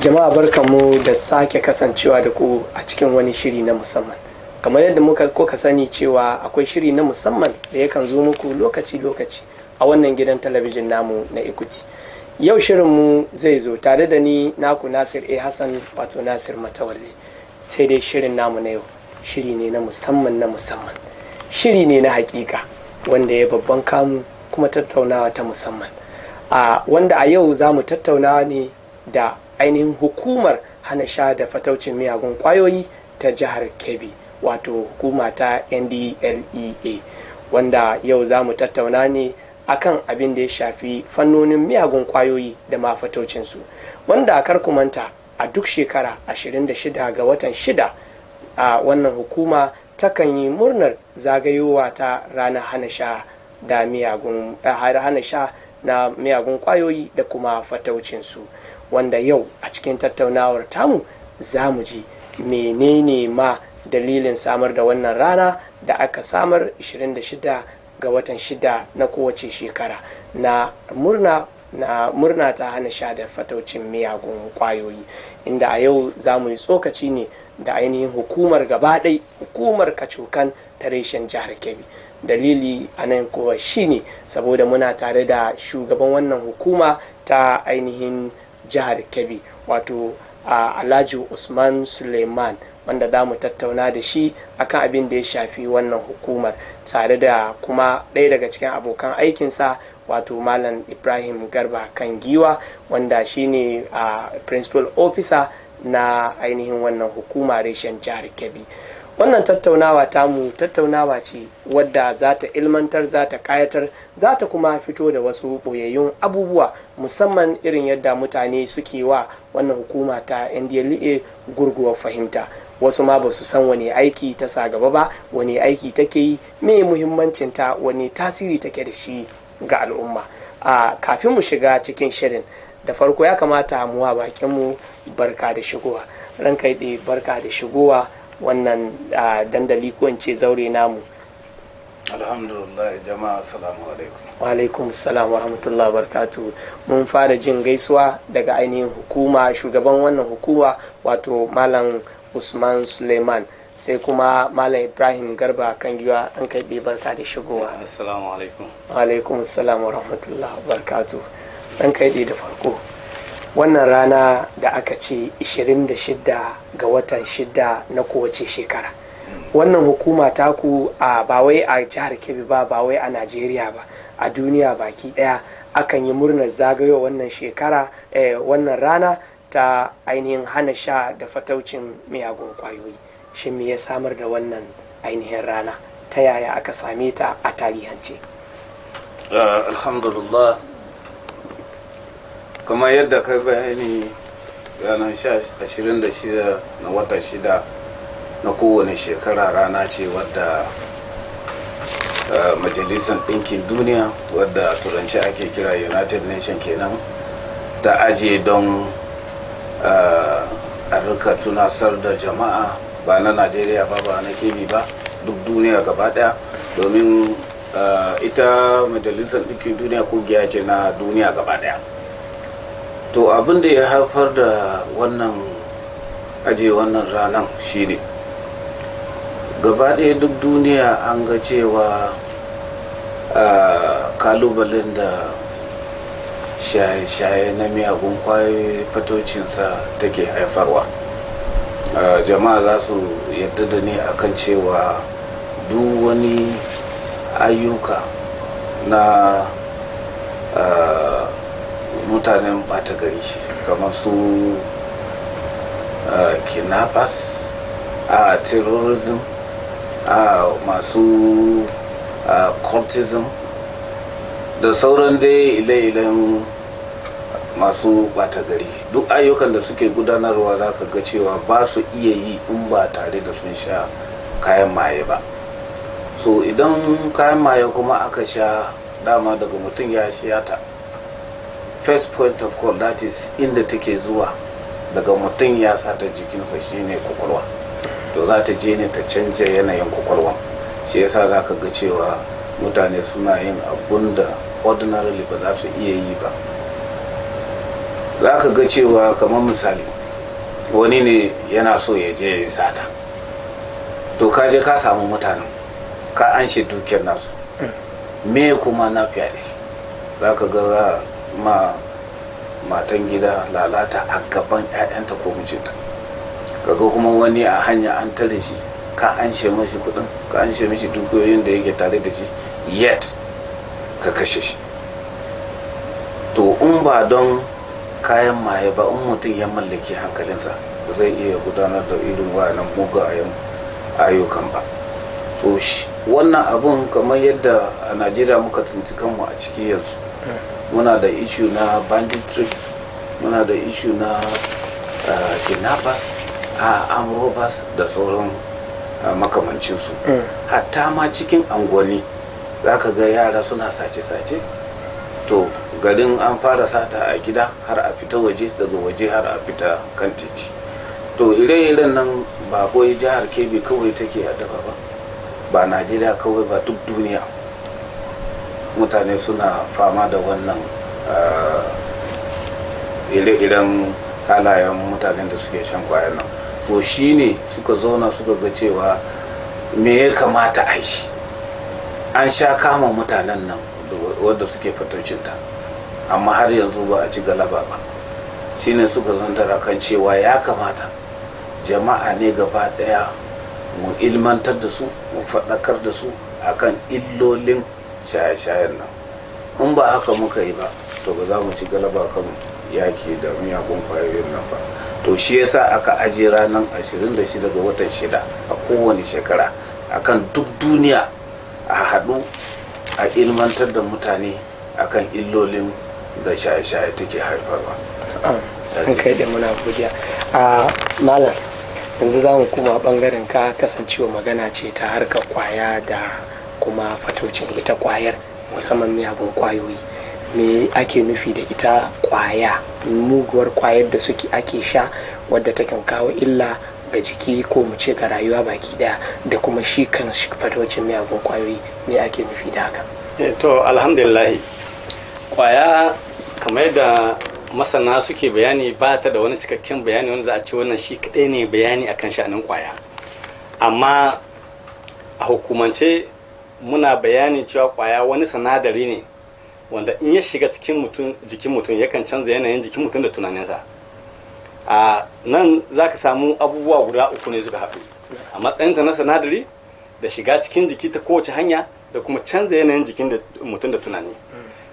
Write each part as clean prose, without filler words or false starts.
Jama'a barkanmu da sake kasancewa da ku a cikin wani shiri na musamman. Kamar yadda kuka sani cewa akwai shiri na musamman da yakan zo muku lokaci-lokaci a wannan gidan talabijin namu na Equity. Yau shirinmu zai zo tare da ni naku Nasir A. Hassan wato Nasir Matawalle. Sai dai shirin namu na yau shiri ne na musamman. Shiri ne na hakika wanda ya babban kamu kuma tattaunawa ta musamman. Wanda a yau za mu tattauna ne da ainihin hukumar hana sha da fataucin miyagun kwayoyi ta jihar Kebbi, wato hukuma ta NDLEA, wanda yau za mu tattauna ne akan abin da ya shafi fannonin miyagun kwayoyi da ma fataucinsu, wanda a karkumanta a duk shekara 26 ga watan 6 a wannan hukuma takan yi murnar zagayowa ta ranar hana sha na miyagun kwayoyi da kuma fataucinsu, wanda yau a cikin tattaunawar tamu za mu ji menene ma dalilin samar da wannan rana da aka samar 26 ga watan 6 na kowace shekara na murna ta hana sha da fataucin miyagun kwayoyi, inda a yau za mu yi tsokaci ne da ainihin hukumar gabaɗai, hukumar kacokan ta reshen jihar Kebbi. Dalili a nan kuwa shine saboda muna tare da shugaban wannan hukuma ta ainihin jihar Kebbi, wato Alhaji Usman Suleiman, wanda za mu tattauna da shi akan abin da ya shafi wannan hukumar, tare da kuma ɗaya daga cikin abokan aikinsa wato Malam Ibrahim Garba Kangiwa, wanda shine principal officer na ainihin wannan hukuma reshen jihar Kebbi. Wannan tattaunawa tattaunawa ce wadda za ta ilmantar, za ta kayatar, za ta kuma fito da wasu boyayyun abubuwa, musamman irin yadda mutane suke wa wannan hukuma ta NDLEA gurguwar fahimta. Wasu ma ba su san wani aiki ta sa gaba ba, wani aiki take yi, me muhimmancinta, wani tasiri take da shi ga al'umma. Kafin mu shiga cikin shirin, da farko ya kamata mu wa bakinmu barka da shigowa. Ranka yi barka da shigowa wannan dandali ko in ce zaure namu. Alhamdulillah jama'a, assalamu alaikum. Wa alaikum assalam wa rahmatullahi wa barakatuh. Mun fara jin gaisuwa daga ainihin hukuma, shugaban wannan hukuma wato Malam Usman Suleiman, sai kuma Malam Ibrahim Garba Kangiwa. An kai barka da shigowa. Assalamu alaikum. Wa alaikum assalam wa rahmatullahi wa barakatuh. An kai da farko, wannan rana da aka ce 26 ga watan 6 na kowace shekara, wannan hukuma taku ba wai a jihar Kebbi ba wai a Najeriya ba, a duniya baki daya akan yi murnar zagayo wannan shekara, wannan rana ta ainihin hana sha da fataucin miyagun kwayoyi. Shin me ya samar da wannan ainihin rana, ta yaya aka same ta a tarihance? Alhamdulillah, kamar yadda kai bayani, ranar 26 na watan 6 na kowane shekara rana ce wadda majalisar ɗinkin duniya, wadda turanci ake kira United Nation kenan, ta ajiye don a rika tunasar da jama'a, ba na Najeriya ba na Kebbi ba, duk duniya gaba daya, domin ita majalisar ɗinkin duniya kungiya ce na duniya gaba daya. To abin da ya haifar da wannan aje wannan ranar shine gaba ɗaya duk duniya an ga cewa kalubalen da shaye-shaye na miyagun kwayoyi fatocinsa take haifarwa. Jama'a za su yadda da ni akan cewa duk wani ayyuka na mutanen bata gari kamar su kidnappers, terrorism, masu cultism da sauran dai ile-ilen masu bata gari, duk ayyukan da suke gudanarwa za ka ga cewa ba su iya yi in ba tare da sun sha kayan maye ba. So idan kayan maye kuma aka sha, dama daga mutum ya ta, first point of call, that is inda take zuwa daga mutum ya sata jikinsa shine kwakwalwa, to za ta je ne ta canja yanayin kwakwalwa. Shi yasa za ka ga cewa mutane suna yin abun da ordinarily ba za su iya yi ba. za ka ga cewa kamar misali wani ne yana so ya je ya yi sata, to ka je ka samu mutanen ka anshe dukiyar nasu, me kuma na fyaɗe, za ka ga matan gida lalata a gaban 'ya'yanta ko mijinta, kaga kuma wani a hanya an tare shi, ka anshe mashi kudin, ka anshe mashi dukiyoyin da yake tare da shi, yet ka kashe shi. To in ba don kayan maye ba, in mutum ya mallaki hankalinsa ba zai iya gudanar da irin wayannan mugayen ayyukan ba. So wannan abun kamar yadda a Najeriya muka tsinci kanmu a ciki yanzu, muna da issue na banditry, muna da issue na kidnappers, armed robbers da sauran makamancinsu. Hatta ma cikin angwani za ka ga yara suna sace-sace, to garin an fara sata a gida har a fita waje, daga waje har a fita kan titi. To ire-iren nan ba kawai jihar Kebbi kawai take haddaba ba Najeriya kawai ba, duk duniya mutane suna fama da wannan ire-iren halayen mutanen da suke shan kwayan nan. So shine suka zauna suka ga cewa me ya kamata a yi. An sha kama mutanen nan wadda suke fitocinta, amma har yanzu ba a ci galaba ba. Shine suka zantara kan cewa ya kamata jama'a ne gaba daya mu ilmantar da su, mu faɗakar da su akan illolin shaye-shayen nan. In ba haka muka yi ba, to ba za mu ci galaba kan yaki da miyagun kwayoyin nan ba. To shi yasa aka ajiye ranar 26 ga watan 6 a kowane shekara akan duk duniya a haɗu a ilmantar da mutane akan illolin da shaye-shaye take haifarwa. An kai da muna godiya. Malam, yanzu za mu kuma bangaren ka, kasancewa magana ce ta harkar kwaya da kuma fatocin ita kwayar, musamman miyagun kwayoyi. Me ake nufi da ita kwaya, muguwar kwayar da ake sha wadda takan kawo illa ga jiki ko mu ce ga rayuwa baki daya, da kuma shi kan fatocin miyagun kwayoyi, me ake nufi da haka? To alhamdulillah, kwaya kamar da masana suke bayani ba ta da wani cikakken bayani wanda za a ce wannan shi kadai ne bayani akan sha'anin kwaya, amma a hukumance muna bayani cewa kwaya wani sinadari ne wanda in ya shiga cikin jikin mutum yakan canza yanayin jikin mutum da tunaninsa. A nan za ka samu abubuwa guda uku ne suka haɗu a matsayinta na sinadari, da shiga cikin jiki ta kowace hanya, da kuma canza yanayin jikin mutum da tunani.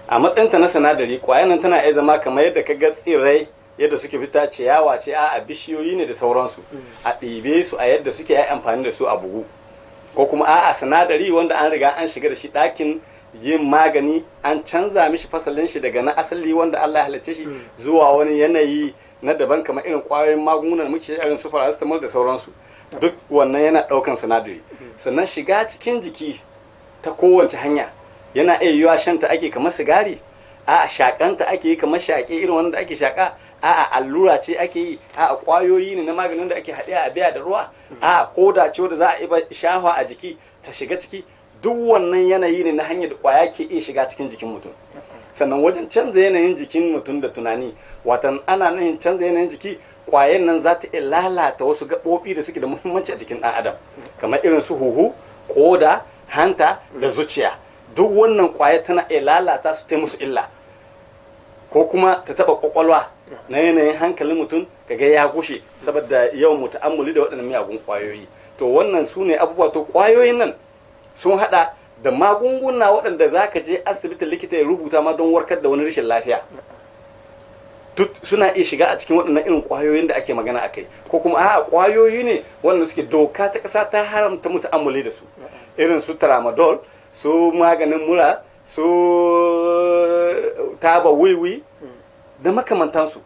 A matsayinta na sinadari, kwayan nan tana iya zama kamar yadda ka ga tsirrai yadda suke fita, ciyawa ce, a bishiyoyi ne da sauransu, a ɗibe su a yadda suke yi amfani da su a bugu, ko kuma a sinadari wanda an riga an shiga da shi ɗakin yin magani, an canza mishi fasalin shi daga na asali wanda Allah ya halicce shi zuwa wani yanayi na daban, kamar irin kwayoyin magungunan muke irin su paracetamol da sauransu. Duk wannan yana ɗaukan sinadari. Sannan shiga cikin jiki ta kowace hanya, yana iya yiwa shanta ake kamar sigari, shakanta ake yi kamar shaƙe irin wanda ake shaƙa, allura ce ake yi, kwayoyi ne na maganin da ake haɗe a biya da ruwa, koda ce wanda za a iya shafa a jiki ta shiga ciki. Duk wannan yanayi ne na hanyar da kwaya ke iya shiga cikin jikin mutum. Sannan wajen canza yanayin jikin mutum da tunani, watan ana nufin canza yanayin jiki, kwayan nan za ta iya lalata wasu gaɓoɓi da suke da muhimmanci a jikin ɗan adam, kamar irin su huhu, koda, hanta da zuciya. Duk wannan kwaya tana iya lalata su, ta musu illa, ko kuma ta taɓa ƙwaƙwalwa na yanayin hankalin mutum kaga ya gushe saboda yawan mu'ammali da waɗannan miyagun kwayoyi. To wannan su ne abubuwa. To kwayoyin nan sun hada da magunguna waɗanda za ka je asibitin likita ya rubuta ma don warkar da wani rashin lafiya, duk suna iya shiga a cikin waɗannan irin ƙwayoyin da ake magana akai, ko kuma ƙwayoyi ne waɗanda suke doka ta ƙasa ta haramta mu'amali da su, irin su tramadol, su maganin mura, su taba wiwi da makamantansu.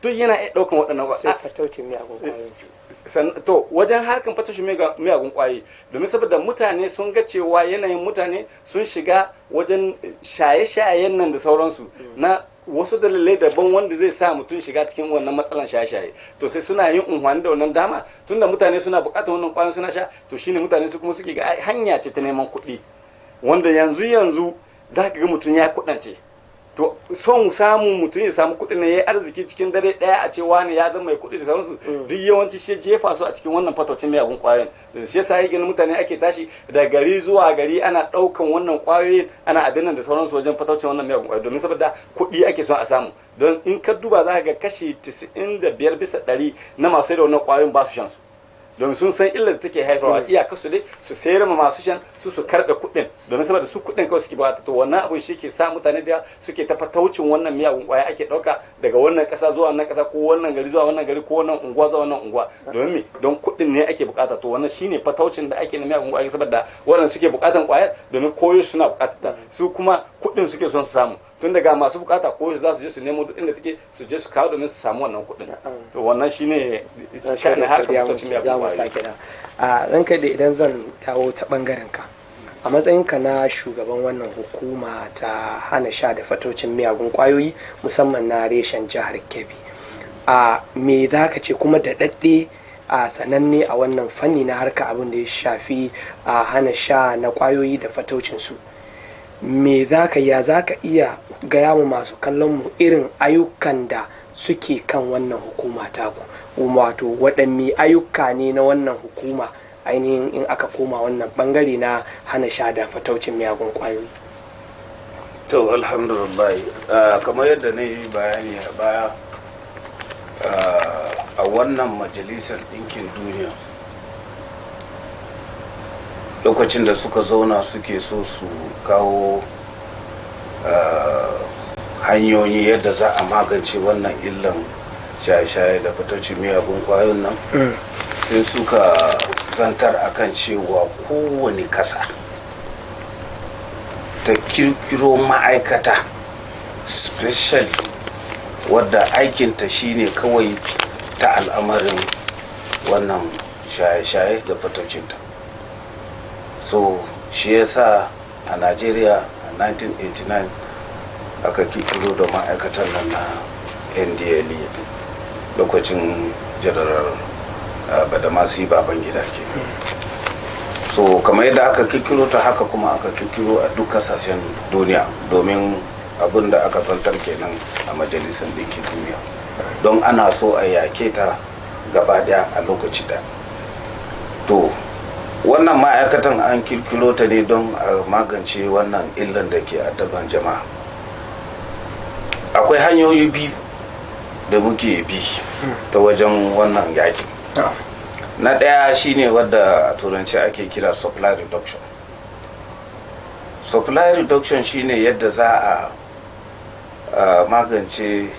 Duk yana iya ɗaukan waɗannan fataucin miyagun kwayoyi. To wajen harkan fataucin miyagun kwayoyi, domin saboda mutane sun ga cewa yanayin mutane sun shiga wajen shaye-shayen nan da sauransu na wasu dalilai daban wanda zai sa mutum shiga cikin wannan matsalan shaye-shaye. To sai suna yin unhwani da wannan dama, tunda mutane suna buƙatar wannan kwayoyin suna sha, to shine mutane su kuma suke ga hanya ce ta neman kuɗi, wanda yanzu za ka ga mutum ya kuɗance to son samun mutum ya samu kuɗin ne ya yi arziki cikin dare ɗaya a ce wani ya zama mai kuɗi da sauransu duk yawanci shi jefa su a cikin wannan fataucin miyagun ƙwayoyin shi yasa ganin mutane ake tashi da gari zuwa gari ana ɗaukan wannan ƙwayoyin ana abin da sauransu wajen fataucin wannan miyagun ƙwayoyi domin saboda kuɗi ake son a samu don in ka duba za ka ga kashi 95 bisa 100 na masu da wannan ƙwayoyin ba su shan su domin sun san illar da take haifarwa iyakar su dai su sayar ma masu shan su karɓe kuɗin domin saboda su kuɗin kawai suke bata to wannan abun shi ke sa mutane da suke ta fataucin wannan miyagun ƙwaya ake ɗauka daga wannan ƙasa zuwa wannan ƙasa ko wannan gari zuwa wannan gari ko wannan unguwa zuwa wannan unguwa domin me don kuɗin ne ake bukata to wannan shine fataucin da ake na miyagun ƙwaya saboda wannan suke bukatan ƙwayar domin koyo suna bukatar ta su kuma kuɗin suke son su samu tun daga masu bukata ko za su je su nemo duk inda take su je su kawo domin su samu wannan kuɗin to wannan shine sha'anin harkar fataucin miyagun ƙwaya. A ranka da idan zan dawo ta bangaren ka a matsayinka na shugaban wannan hukuma ta hana sha da fataucin miyagun kwayoyi musamman na reshen jihar Kebbi, a me za ka ce kuma da daɗe a sananne a wannan fanni na harka abin da ya shafi a hana sha na kwayoyi da fataucin su, me za ka iya gaya mu masu kallon mu irin ayyukan da suke kan wannan hukuma taku, wato waɗanne ayyuka ne na wannan hukuma ainihin in aka koma wannan bangare na hana sha da fataucin miyagun kwayoyi? To alhamdulillah, kamar yadda na yi bayani a baya, a wannan majalisar ɗinkin duniya lokacin da suka zauna suke so su kawo hanyoyi yadda za a magance wannan illan shaye-shaye da fataucin miyagun kwayoyin nan sai suka zantar akan cewa kowane kasa ta kirkiro ma'aikata special wadda aikinta shine kawai ta al'amarin wannan shaye-shaye da fataucinta. So shi yasa a Najeriya a 1989 aka kirkiro da ma'aikatar nan na NDLEA lokacin jadarar Badamasi Babangida ke. So kamar yadda aka kirkiro ta haka kuma aka kirkiro a duk kasashen duniya domin abin da aka zantar kenan a majalisar ɗinkin duniya don ana so a yake ta gaba daya a lokaci da. To wannan ma'aikatan an kirkiro ta ne don a magance wannan illan da ke addaban jama'a. Akwai hanyoyi biyu da muke bi ta wajen wannan yaki. Na ɗaya shine wadda a turanci ake kira supply reduction. Supply reduction shine yadda za a magance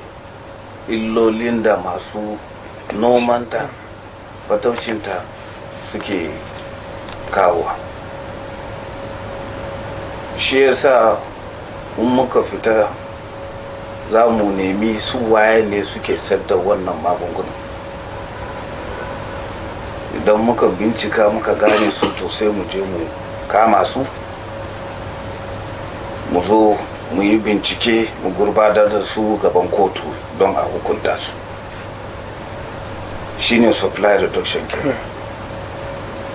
illolin da masu nomanta fataucinta suke kawo. Shi yasa in muka fita za mu nemi su waye ne suke sadda wannan magungunan. Idan muka bincika muka gane su to sai mu je mu kama su, mu zo mu yi bincike mu gurbatar da su gaban kotu don a hukunta su. Shine supply reduction ke.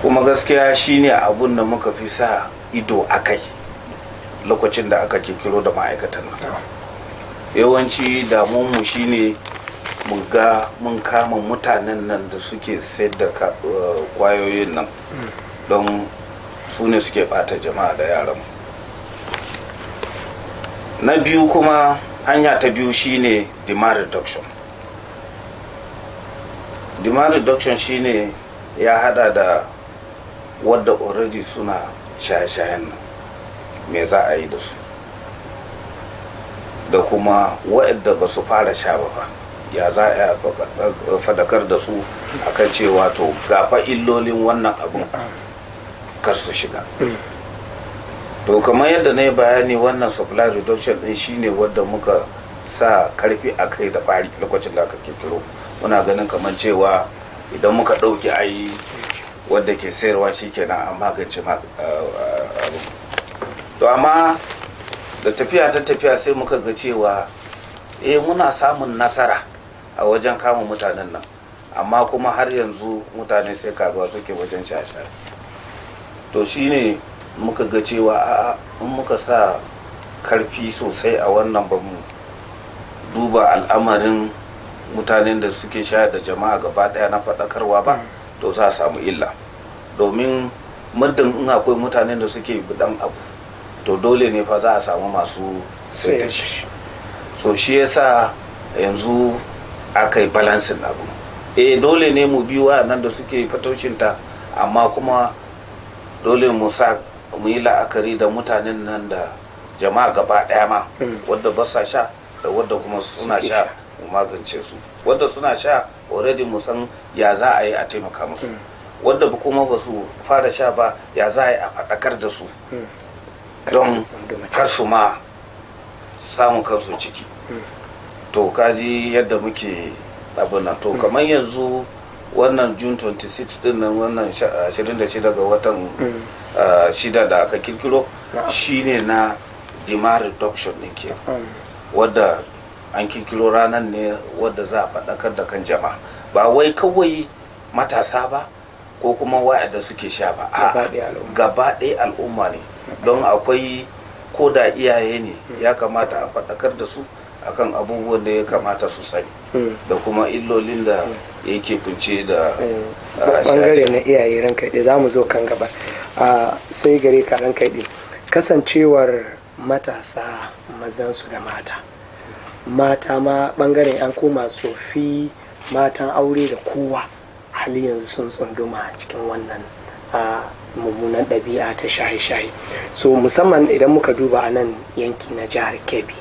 Kuma gaskiya shine abun da muka fi sa ido akai lokacin da aka kirkiro da ma'aikatan nan. Yawanci damuwanmu shine mu ga mun kama mutanen nan da suke sayar da kwayoyin nan don su ne suke bata jama'a da yaran. Na biyu kuma hanya ta biyu shine demand reduction. Demand reduction shine ya hada da wadda already suna shaye-shayen nan, me za a yi da su, da kuma waɗanda ba su fara sha ba ya za a fadakar da su akan cewa to gafa illolin wannan abun kar su shiga. To kamar yadda na yi bayani, wannan supply reduction din shine wadda muka sa karfi a kai da bari lokacin da aka kirkiro. Muna ganin kamar cewa idan muka ɗauki ayi wadda ke sayarwa shi kenan an magance abu. To amma da tafiya sai muka ga cewa muna samun nasara a wajen kama mutanen nan, amma kuma har yanzu mutane sai karuwa suke wajen shaye-shaye. To shine muka ga cewa in muka sa karfi sosai a wannan ba mu duba al'amarin mutanen da suke sha da jama'a gaba daya na faɗakarwa ba, to za a samu illa. Domin muddin in akwai mutanen da suke bidan abu, to dole ne fa za a samu masu sai da shi. So shi yasa yanzu aka yi balansin abu. Dole ne mu bi nan da suke fataucinta, amma kuma dole mu yi la'akari da mutanen nan da jama'a gaba daya ma, wadda ba sa sha da wadda kuma suna sha, mu magance su. Wadda suna sha already mu san ya za a yi a taimaka musu, wadda kuma ba su fara sha ba ya za a yi a faɗakar da su don kar su ma samun kansu ciki. To kaji yadda muke abin nan. To kamar yanzu wannan June 26 din nan, wannan 26 ga watan 6 da aka kirkiro, shine na demand reduction din ke, wadda an kirkiro ranar ne wadda za a faɗakar da kan jama'a, ba wai kawai matasa ba ko kuma wa'anda suke sha ba, gaba ɗaya al'umma ne. Don akwai ko da iyaye ne ya kamata a faɗakar da su akan abubuwan da ya kamata su sani, da kuma illolin da yake kunce da bangare na iyaye. Ranka ɗaya za mu zo kan gaba, sai gare ka ranka ɗaya, kasancewar matasa mazansu da mata ma bangaren an koma tsofi, matan aure da kowa hali yanzu sun tsunduma cikin wannan mummunan ɗabi'a ta shaye-shaye. So musamman idan muka duba a nan yanki na jihar Kebbi,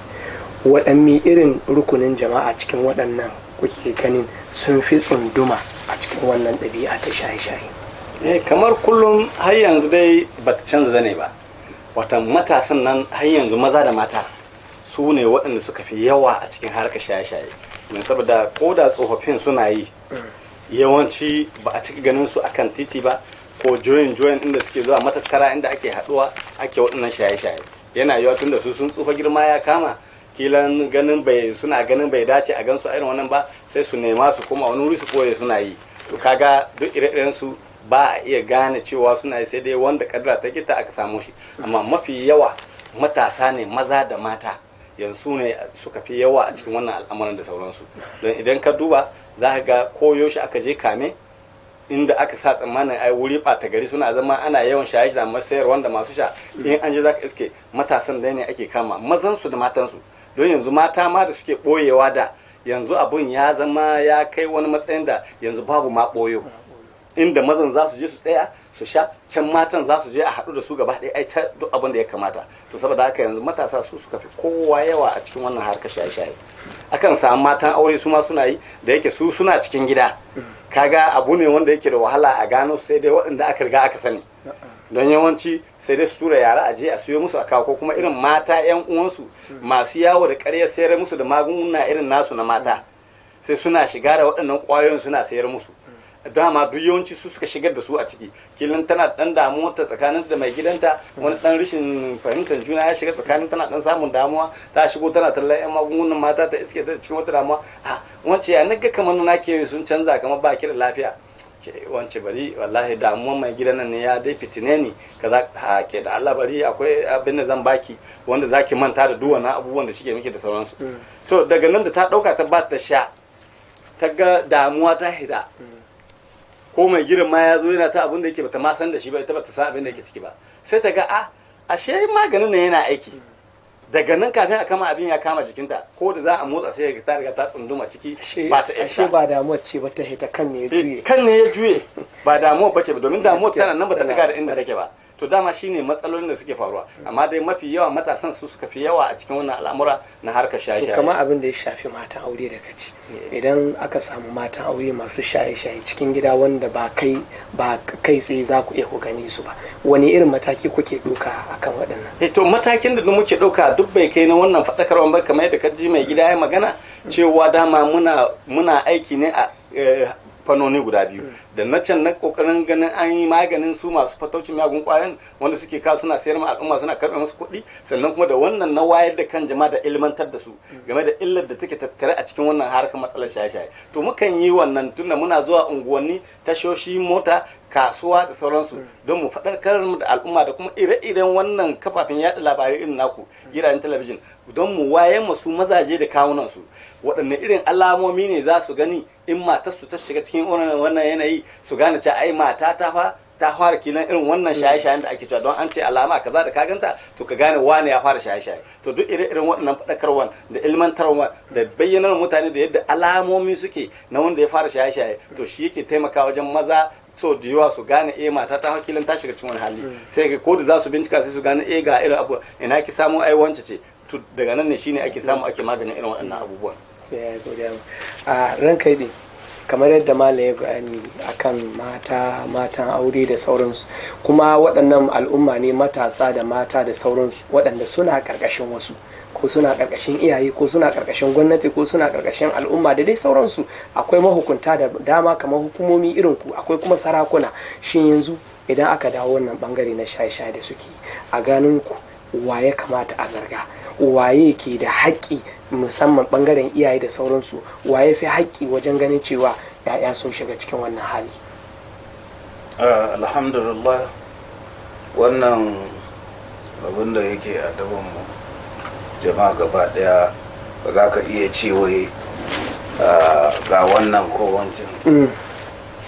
waɗanne irin rukunin jama'a cikin waɗannan kuke ganin sun fi tsunduma a cikin wannan ɗabi'a ta shaye-shaye? Kamar kullum har yanzu dai bata canza zane ba, watan matasan nan har yanzu maza da mata su ne waɗanda suka fi yawa a cikin harkar shaye-shaye. Don saboda ko da tsofaffin suna yi, yawanci ba a cika ganin su akan titi ba, ko joyin inda suke zuwa matattara inda ake haɗuwa ake waɗannan shaye-shaye. Yana yiwa tun da su sun tsufa, girma ya kama, kilan suna ganin bai dace a gansu irin wannan ba, sai su nema su koma wani wuri su koye suna yi. To kaga duk ire-iren su ba a iya gane cewa suna yi, sai dai wanda kadara ta kita aka samu shi. Amma mafi yawa matasa ne, maza da mata, yanzu ne suka fi yawa a cikin wannan al'amuran da sauransu. Don idan ka duba za ka ga koyo shi aka je kame inda aka sa tsammanin ai wuri ɓata gari suna zama ana yawan shaye da masayar wanda masu sha, in an je za ka iske matasan dai ne ake kama, mazansu da matansu. Don yanzu mata ma da suke ɓoyewa da, yanzu abun ya zama ya kai wani matsayin da yanzu babu ma ɓoyo, inda mazan za su je su tsaya su sha, can matan za su je a haɗu da su gaba ɗaya ai duk abin da ya kamata. To saboda haka yanzu matasa su suka fi kowa yawa a cikin wannan harkar shaye-shaye. Akan samu matan aure su ma suna yi, da yake su suna cikin gida, kaga abu ne wanda yake da wahala a gano, sai dai waɗanda aka riga aka sani. Don yawanci sai dai su tura yara a je a siyo musu a kawo, ko kuma irin mata yan uwansu masu yawo da ƙarya sayar musu da magunguna irin nasu na mata, sai suna shiga da waɗannan ƙwayoyin suna sayar musu. Dama duk yawanci su suka shigar da su a ciki, kilin tana dan damuwa ta tsakanin da mai gidanta, wani dan rashin fahimtar juna ya shiga tsakanin, tana dan samun damuwa, ta shigo tana tallan yan magungunan mata, ta iske ta cikin wata damuwa. Wance ya naga kamar na ke sun canza, kamar ba ki da lafiya. Wance bari wallahi damuwan mai gidan nan ne ya dai fitine ni kaza. Ke da Allah bari akwai abin da zan baki wanda zaki manta da duk wannan abubuwan da shike miki da sauransu. To daga nan da ta dauka ta ba ta sha, ta ga damuwa ta hida, ko mai gidan ma ya zo yana ta abin da yake bata ma san da shi ba, ita bata san abin da yake ciki ba, sai ta ga ashe maganin nan yana aiki. Daga nan kafin a kama abin ya kama jikinta, ko da za a motsa sai ta riga ta tsunduma ciki, ba ta iya. Ashe ba damuwar ce ba ta hita, kan ne ya juye. Kan ne ya juye, ba damuwar bace ba, domin damuwar tana nan bata daga da inda take ba. To dama shine matsalolin da suke faruwa, amma dai mafi yawa matasan su suka fi yawa a cikin wannan al'amura na harkar shaye-shaye. Kamar abin da ya shafi matan aure da kaci, idan aka samu matan aure masu shaye-shaye cikin gida wanda ba kai tsaye za ku iya ku gani su ba, wani irin mataki kuke ɗauka akan waɗannan? To matakin da muke ɗauka duk bai kai na wannan faɗakarwa ba, kamar yadda kaji mai gida ya magana cewa dama muna aiki ne a fannoni guda biyu, da na can na kokarin ganin an yi maganin su masu fataucin miyagun kwayan wanda suke kawo suna sayar ma al'umma suna karɓe musu kuɗi, sannan kuma da wannan na wayar da kan jama'a da ilmantar da su game da illar da take tattare a cikin wannan harkar matsalar shaye-shaye. To mukan yi wannan tunda muna zuwa unguwanni, tashoshi mota, kasuwa da sauransu don mu faɗakar da al'umma da kuma ire-iren wannan kafafen yaɗa labarai irin naku gidajen talabijin don mu wayan masu mazaje da kawunan su waɗanne irin alamomi ne za su gani in matarsu ta shiga cikin wannan yanayi su gane cewa ai mata ta fara kilan irin wannan shaye-shayen da ake cewa don an ce alama kaza da kaganta to ka gane wane ya fara shaye-shaye to duk ire-iren waɗannan faɗakarwa da ilmantarwa da bayyanar mutane da yadda alamomi suke na wanda ya fara shaye-shaye to shi yake taimakawa wajen maza so da yawa su gane mata ta hakilin ta shiga cikin wani hali sai ga ko da za su bincika sai su gane ga irin abu ina ki samu ai wance ce to daga nan ne shine ake samu ake maganin irin waɗannan abubuwan sai ya godiya a ranka dai kamar yadda malam ya bayani akan matan aure da sauransu kuma waɗannan al'umma ne matasa da mata da sauransu waɗanda suna ƙarƙashin wasu ko suna ƙarƙashin iyaye ko suna ƙarƙashin gwamnati ko suna ƙarƙashin al'umma da dai sauransu akwai mahukunta da dama kamar hukumomi irin ku akwai kuma sarakuna shin yanzu idan aka dawo wannan bangare na shaye-shaye da suke a ganin ku waye kamata a zarga waye ke da haƙƙi musamman bangaren iyaye da sauransu waye fi haƙƙi wajen ganin cewa ya'ya sun shiga cikin wannan hali alhamdulillah wannan abin da yake a mu jama'a gaba daya ba za ka iya cewa ga wannan ko wancan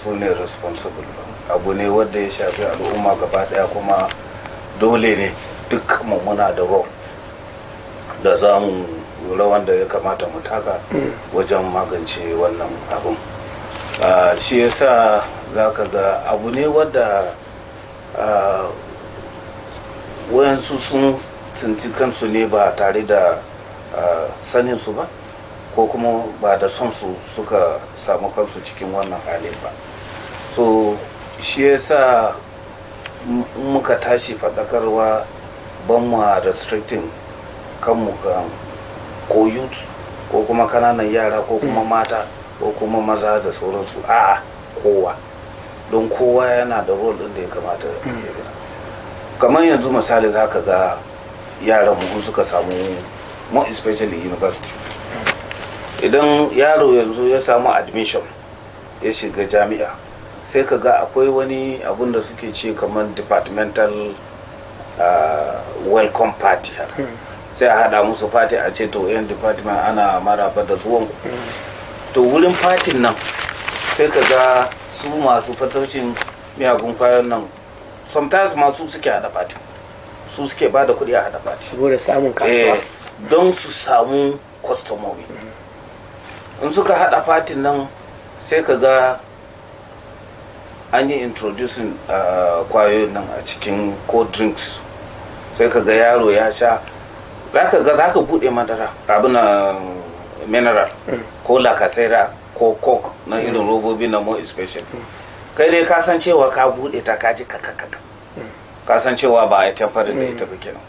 su ne responsible ba abu ne wanda ya shafi al'umma gaba daya kuma dole ne duk muna da role da za mu rawan da ya kamata mu taka wajen magance wannan abun shi yasa za ka ga abu ne wadda wayansu sun tsinci kansu ne ba tare da sanin su ba ko kuma ba da son su suka samu kansu cikin wannan halin ba so shi yasa muka tashi faɗakarwa ban mu restricting kanmu kan ko youth ko kuma kananan yara ko kuma mata ko kuma maza da sauransu a'a kowa don kowa yana da role din da ya kamata ya bi kamar yanzu misali zaka ga yaran mu suka samu more especially university idan yaro yanzu ya samu admission ya shiga jami'a sai ka ga akwai wani abun da suke ce kamar departmental welcome party sai a hada musu party a ce to yan department ana maraba da zuwan to wurin fatin nan sai ka ga su masu fataucin miyagun kwayon nan sometimes masu suke hada party su suke ba da kudi a hada party saboda samun kasuwa don su samu kwastomomi in suka hada fatin nan sai ka ga an yi introducing kwayoyin nan a cikin cold drinks sai ka ga yaro ya sha za ka bude madara abin mineral ko lakasaira ko coke na irin robobi na more special kai dai kasancewa ka bude ta kaji kakakaka kasancewa ba a tafarin da ita ba kenan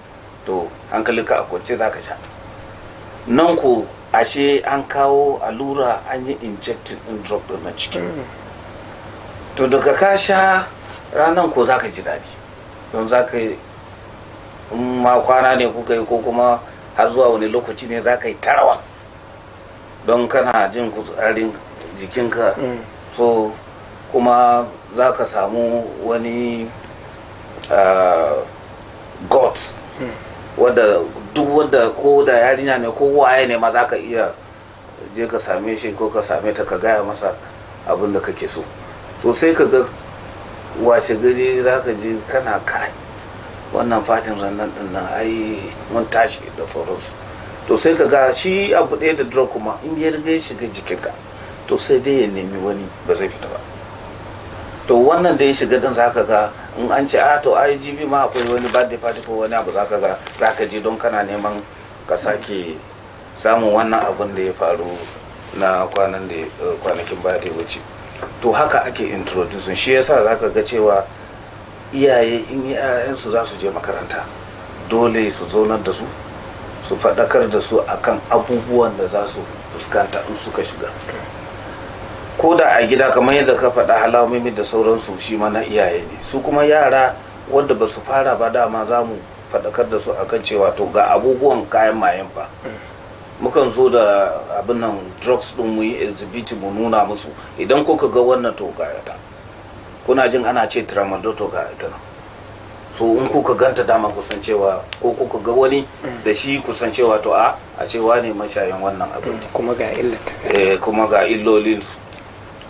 to hankalinka a kwance za ka sha nan ko ashe an kawo allura an yi injecting in drug din na ciki to daga ka sha ranan ko za ka ji daɗi don za ka yi ma kwana ne kuka yi ko kuma har zuwa wani lokaci ne za ka yi tarawa don kana jin kutsarin jikinka so kuma za ka samu wani god wadda duk wadda ko da yarinya ne ko waye ne ma za ka iya je ka same shi ko ka same ta ka gaya masa abin da kake so so sai ka ga washe gari za ka ji kana kai wannan fatin rannan din nan ai mun tashi da sauransu to sai ka ga shi abu ɗaya da drug kuma in ya riga ya shiga jikinka to sai dai ya nemi wani ba zai fita ba to wannan da ya shiga din za ka ga in an ce a to IGB ma akwai wani birthday party ko wani abu za ka ga za ka je don kana neman ka sake samun wannan abun da ya faru na kwanakin baya da wuce to haka ake introducing shi yasa za ka ga cewa iyaye in yayansu za su je makaranta dole su zaunar da su su faɗakar da su akan abubuwan da za su fuskanta in suka shiga ko da a gida kamar yadda ka faɗa halamomi da sauransu shi ma na iyaye ne su kuma yara wanda ba su fara ba dama za mu faɗakar da su akan cewa to ga abubuwan kayan mayen fa mukan zo da abin nan drugs ɗin mu yi exhibit mu nuna musu idan kuka ga wannan to gayata kuna jin ana ce tramadol to ga ita nan. So in kuka ganta dama kusancewa ko kuka ga wani da shi kusancewa to a cewa ne mashayin wannan abin ne, kuma ga illata kuma ga illolin.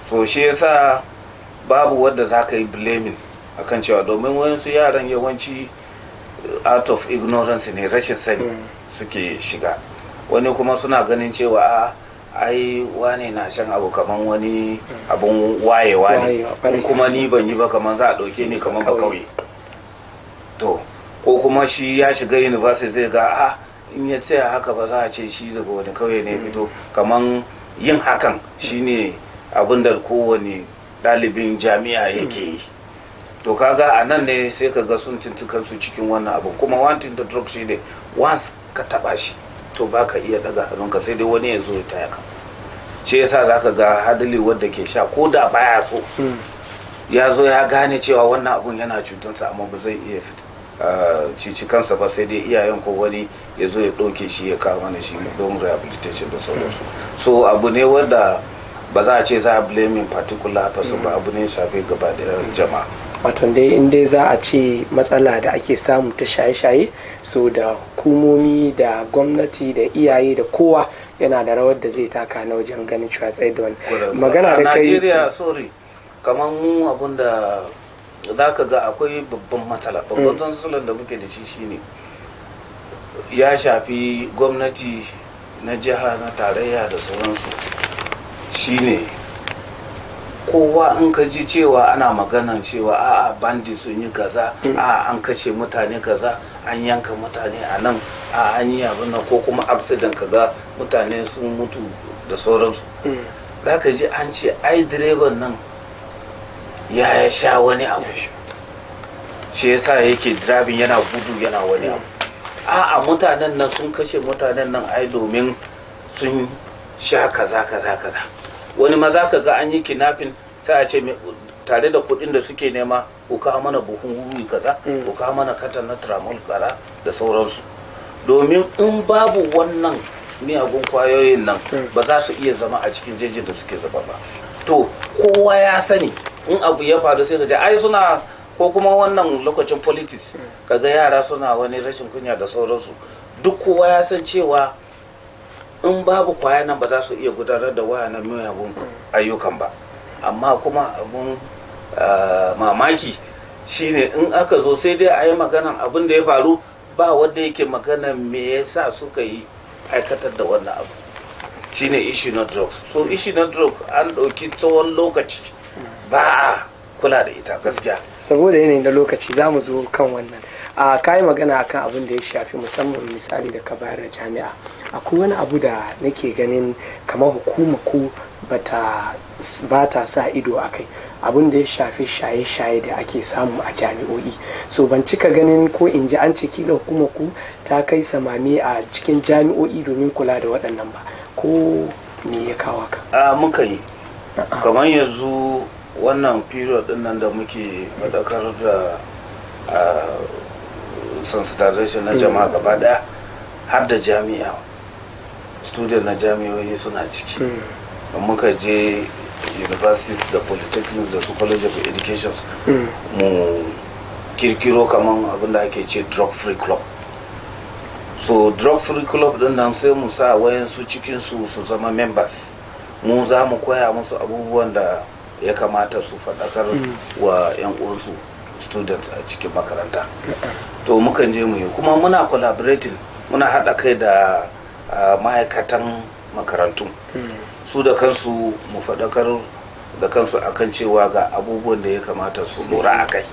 So shi yasa babu wanda za ka yi blaming akan cewa, domin wayansu yaran yawanci out of ignorance ne, rashin sani suke shiga. Wani kuma suna ganin cewa ai wane na shan abu kaman wani abun wayewa ne, kuma ni ban yi ba kaman za a ɗauke ni kaman ba kauye. To ko kuma shi ya shiga university zai ga in ya tsaya haka ba za a ce shi daga wani kauye ne fito, kaman yin hakan shine abin da kowane ɗalibin jami'a yake yi. To kaga a nan ne sai ka ga sun tuntukan su cikin wannan abu. Kuma wanting the drug shi ne once ka taba shi to baka iya daga hannunka, sai dai wani ya zo ya taya ka. Shi yasa zaka ga hadali wanda ke sha ko da baya so ya zo ya gane cewa wannan abun yana cutansa, amma ba zai iya cici kansa ba, sai dai iyayen ko wani ya zo ya ɗauke shi ya kawo mana shi don rehabilitation da sauransu. So abu ne wanda ba za a ce za a blaming particular person ba, abu ne shafi gaba da jama'a. Wato dai in dai za a ce matsala da ake samu ta shaye-shaye, so da hukumomi da gwamnati da iyaye da kowa yana da rawar da zai taka na wajen ganin cewa tsaye da wani magana da kai. Najeriya sorry kamar mu abun da za ka ga akwai babban matsala, babban matsalar da muke da shi shine ya shafi gwamnati na jiha, na tarayya da sauransu. Shine kowa in ka ji cewa ana maganan cewa bandi sun yi kaza, an kashe mutane kaza, an yanka mutane a nan, an yi abin nan, ko kuma accident kaga mutane sun mutu da sauransu. Za ka ji an ce ai direban nan ya sha wani abu, shi yasa yake driving yana gudu yana wani abu. Mutanen nan sun kashe mutanen nan ai domin sun sha kaza kaza kaza. Wani ma za ka ga an yi kidnapping, sai a ce tare da kuɗin da suke nema ku kawo mana buhun wuri kaza, ku kawo mana katan na tramol kaza da sauransu. Domin in babu wannan miyagun kwayoyin nan ba za su iya zama a cikin jejin da suke zama ba. To kowa ya sani in abu ya faru sai ka ji ai suna, ko kuma wannan lokacin politics kaga yara suna wani rashin kunya da sauransu. Duk kowa ya san cewa in babu kwaya nan ba za su iya gudanar da waya na miyagun ayyukan ba. Amma kuma abun mamaki shine in aka zo sai dai a yi maganan abin da ya faru, ba wanda yake magana me yasa suka yi aikatar da wannan abu. Shine issue na drugs. So issue na drugs an ɗauki tsawon lokaci ba a kula da ita gaskiya. Saboda yanayin da lokaci za mu zo kan wannan. Ka yi magana akan abin da ya shafi musamman misali da ka bayar da jami'a. Akwai wani abu da nake ganin kamar hukuma ko ba ta sa ido a kai, abin da ya shafi shaye-shaye da ake samu a jami'o'i. So ban cika ganin ko in ji an ce kila hukuma ku ta kai samami a cikin jami'o'i domin kula da waɗannan ba, ko me ya kawo ka? Muka yi kamar yanzu wannan period din nan da muke faɗakar da sensitization na jama'a gaba daya, har da jami'a, student na jami'o'i suna ciki. Muka je universities da polytechnics da su college of education mu kirkiro kaman abin da ake ce drug free club. So drug free club din nan sai mu sa wayansu cikin su zama members, mu za mu koya musu abubuwan da ya kamata su faɗakar wa 'yan uwansu students a cikin makaranta. To mukan je mu yi, kuma muna collaborating, muna haɗa kai da ma'aikatan makarantu, su da kansu mu faɗakar da kansu akan cewa ga abubuwan da ya kamata su lura a kai.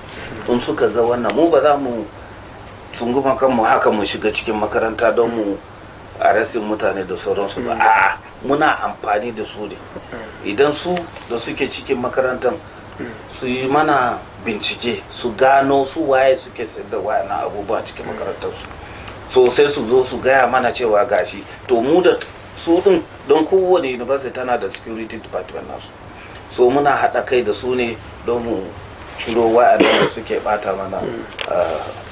In suka ga wannan, mu ba za mu tsunguma kanmu haka mu shiga cikin makaranta don mu arrestin mutane da sauransu ba. A'a, muna amfani da su ne. Idan su da suke cikin makarantar su yi mana bincike, su gano su waye suke sayar da wayannan abubuwa cikin makarantarsu, so sai su zo su gaya mana cewa gashi. To mu da su din, don kowane university tana da security department nasu, so muna haɗa kai da su ne don mu ciro wayannan da suke bata mana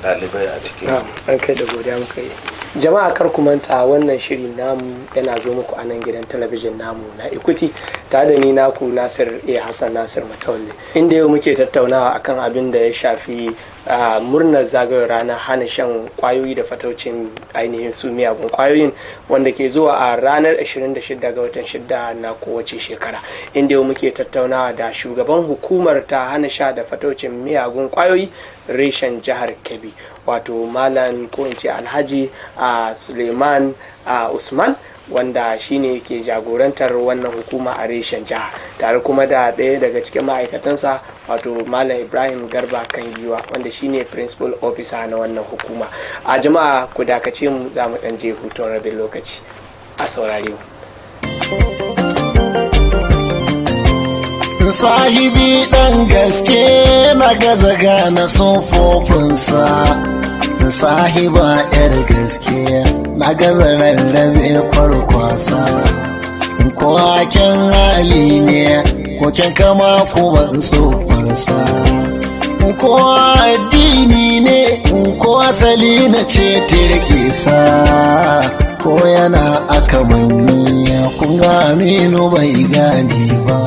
ɗalibai a cikin. An kai da godiya muka yi. Jama'a kar ku manta wannan shiri namu yana zo muku a nan gidan talabijin namu na Equity tare da ni naku Nasir Hassan Nasir Matawalle, inda yau muke tattaunawa akan abin da ya shafi murnar zagayowar ranar hana shan kwayoyi da fataucin ainihin su miyagun kwayoyin wanda ke zuwa a ranar 26 ga watan 6 na kowace shekara, inda yau muke tattaunawa da shugaban hukumar ta hana sha da fataucin miyagun kwayoyi reshen jihar Kebbi, wato malam ko in ce Alhaji Suleiman Usman, wanda shine ke jagorantar wannan hukuma a reshen jiha, tare kuma da ɗaya daga cikin ma'aikatansa wato malam Ibrahim Garba Kangiwa, wanda shine principal officer na wannan hukuma. A jama'a ku dakace mu, za mu ɗan je hutun rabin lokaci a saurare mu. Sahibi ɗan gaske na gaza gane sufofinsa, sahiba ‘yar gaske na gaza rarrabe kwarkwasa, ko haken hali ne ko kyan kama ko ban tsofarsa, ko addini ne ko asali na ce tirkisa, ko yana aka manni kun ga aminu bai gane ba.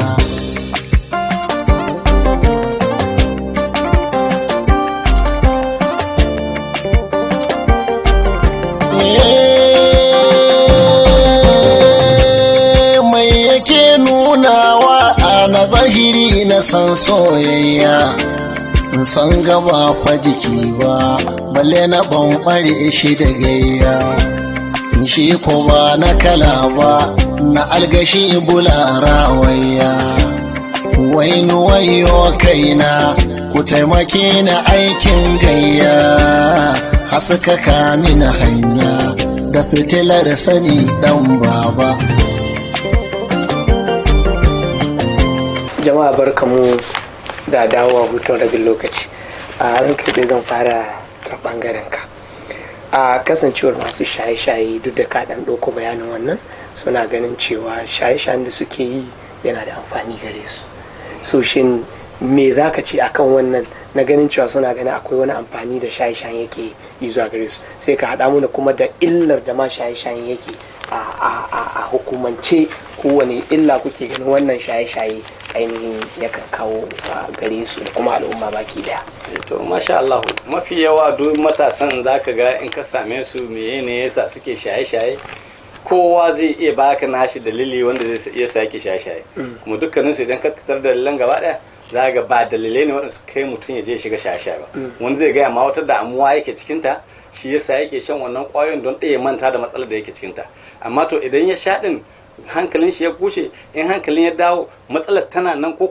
Na zahiri na san soyayya, san gaba fa jiki ba, balle na bambare shi da gayya, shi ko ba na kala ba, na algashi bulara wayya. Waini wayo kaina, ku taimake na aikin gayya, haska kamin hanya da fitilar sani dan baba. Jama'a barkamu da dawowa hutun rabin lokaci. A ranka dai zan fara ta bangaren ka. A kasancewar masu shaye-shaye, duk da ka dan ɗauko bayanin wannan, suna ganin cewa shaye-shayen da suke yi yana da amfani gare su. So shin me za ka ce akan wannan, na ganin cewa suna ganin akwai wani amfani da shaye-shayen yake yi zuwa gare su, sai ka haɗa mu da kuma da illar da ma shaye-shayen yake a hukumance, kowane illa kuke ganin wannan shaye-shaye ainihin yakan kawo gare su da kuma al'umma baki daya. To masha Allah, mafi yawa duk matasan zaka ga in ka same su meye ne yasa suke shaye-shaye, kowa zai iya baka nashi dalili wanda zai iya sake shaye-shaye, kuma dukkanin su idan ka tattar dalilan gaba daya za ga ba dalilai ne waɗanda su kai mutum ya je shiga shaye-shaye ba. Wani zai gaya ma wata damuwa yake cikinta, shi yasa yake shan wannan ƙwayoyin don ɗaya manta da matsalar da yake cikinta. Amma to idan ya sha ɗin hankalin shi ya kushe, in hankalin ya dawo matsalar tana nan ko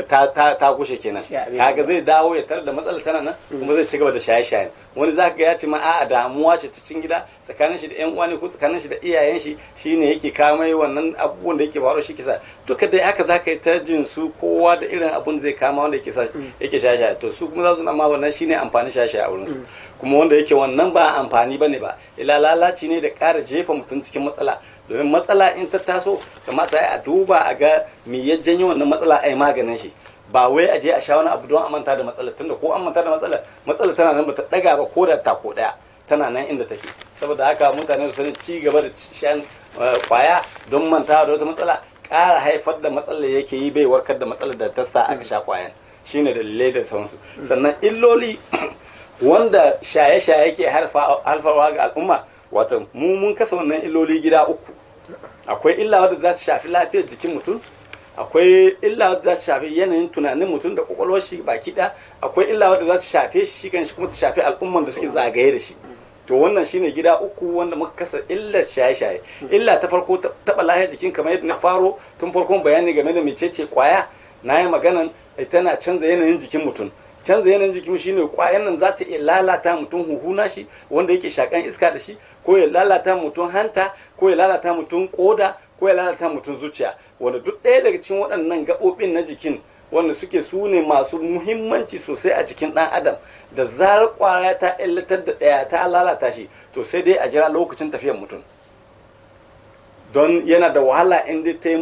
ta kushe kenan, kaga zai dawo ya tarar da matsalar tana nan kuma zai ci gaba da shaye-shaye. Wani za ka ga ya ce ma a'a damuwa ce ta cikin gida tsakanin shi da yan uwa ne ko tsakanin shi da iyayen shi shine yake kawo mai wannan abubuwan da yake faruwa shi kisa. Duka dai haka za ka yi ta jin su kowa da irin abun da zai kama wanda yake shaye-shaye. To su kuma za su ma wannan shine amfani shaye-shaye a wurin su, kuma wanda yake wannan ba amfani bane ba, ila lalaci ne da ƙara jefa mutum cikin matsala. Domin matsala in ta taso kamata a duba a ga me ya janyo wannan matsala a yi maganin shi, ba wai a je a sha wani abu don a manta da matsalar, tunda ko an manta da matsalar tana nan bata daga ba ko da tako daya tana nan inda take. Saboda haka mutane su sani ci gaba da shan kwaya don mantawa da wata matsala ƙara haifar da matsalar yake yi, bai warkar da matsalar da ta sa aka sha kwayan, shine dalilai da sauransu. Sannan illoli wanda shaye-shaye yake haifarwa ga al'umma, wato mun kasa wannan illoli gida uku. Akwai illa wadda za su shafi lafiyar jikin mutum, akwai illa wadda za su shafi yanayin tunanin mutum da kwakwalwar shi baki ɗaya, akwai illa wadda za su shafe shi kan shi kuma su shafi al'umman da suke zagaye da shi. To wannan shine gida uku wanda muka kasa illar shaye-shaye. Illa ta farko taɓa lafiyar jikin, kamar yadda na faro tun farkon bayani game da mecece kwaya, na yi maganan tana canza yanayin jikin mutum. Canza yanayin jikin shine kwayan nan za ta iya lalata mutum huhu nashi wanda yake shakan iska da shi, ko ya lalata mutum hanta, ko ya lalata mutum koda, ko ya lalata mutum zuciya, wanda duk ɗaya daga cikin waɗannan gaɓoɓin na jikin wanda suke su ne masu muhimmanci sosai a jikin ɗan adam. Da zarar kwaya ta illatar da ɗaya ta lalata shi, to sai dai a jira lokacin tafiyar mutum. don yana da wahala inda ta yi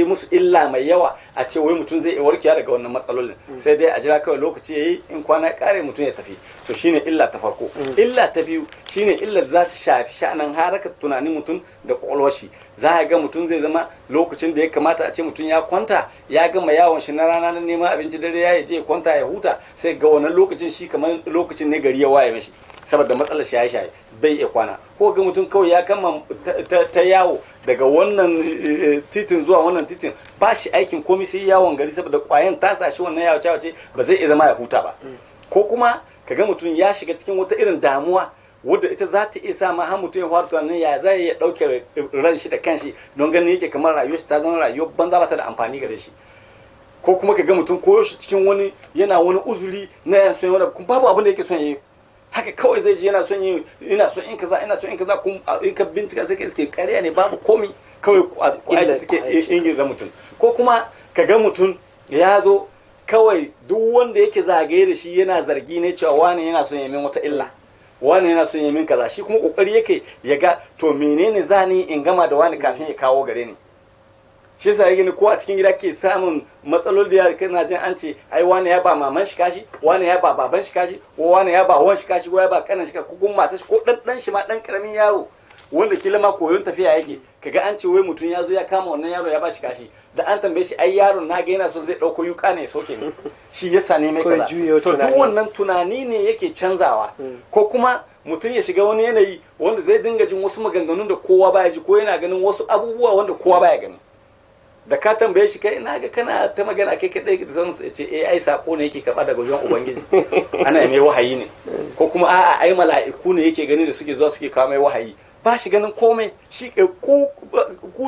musu illa mai yawa a ce wai mutum zai iya warkewa daga wannan matsalolin sai dai a jira kawai lokaci yayi in kwana ya kare mutum ya tafi to shine illa ta farko. Illa ta biyu shine illar za ta shafi sha'anin harakar tunanin mutum da kwakwalwar shi. Za a ga mutum zai zama lokacin da ya kamata a ce mutum ya kwanta ya gama yawon shi na rana na neman abinci dare ya je ya kwanta ya huta sai ga wannan lokacin shi kamar lokacin ne gari ya waye mishi saboda matsalar shaye-shaye bai iya kwana, ko ga mutum kawai ya kama ta yawo daga wannan titin zuwa wannan titin ba shi aikin komai sai yawon gari saboda kwayan ta sa shi wannan yawace ba zai iya zama ya huta ba. Ko kuma kaga mutum ya shiga cikin wata irin damuwa wadda ita za ta iya sa ma har mutum ya fara tunanin ya zai ya dauke ran shi da kanshi don ganin yake kamar rayuwar shi ta zama rayuwar banza ba ta da amfani gare shi. Ko kuma kaga mutum koyo shi cikin wani yana wani uzuri na yana son wani kuma babu abin da yake son yi, haka kawai zai ji yana son in kaza kun in ka bincika sai ka iske ƙarya ne babu komi kawai kwaya da take ingiza mutum. Ko kuma kaga mutum ya zo kawai duk wanda yake zagaye da shi yana zargi ne cewa wani yana son ya min wata illa, wani yana son ya min kaza, shi kuma kokari yake ya ga to menene zani in gama da wani kafin ya kawo gare ni. Shi yasa yake ne ko a cikin gida ke samun matsaloli da kana jin an ce ai wani ya ba maman shi kashi, wani ya ba baban shi kashi, ko wani ya ba wan shi kashi, ko ya ba kanan shi ko kuma matar shi ko dan shi ma dan karamin yaro wanda kila ma koyon tafiya yake kaga an ce wai mutum ya zo ya kama wannan yaro ya ba shi kashi, da an tambaye shi ai yaron na ga yana so zai dauko yuka ne soke ne shi yasa ne mai kaza. To duk wannan tunani ne yake canzawa. Ko kuma mutum ya shiga wani yanayi wanda zai dinga jin wasu maganganun da kowa baya ji, ko yana ganin wasu abubuwa wanda kowa baya gani. Da ka tambaye shi kai ina ga kana ta magana kai kadai da zan ce ai sako ne yake karba daga wajen ubangiji ana mai wahayi ne, ko kuma a'a ai mala'iku ne yake gani da suke zuwa suke kawo mai wahayi, ba shi ganin komai. Shi ku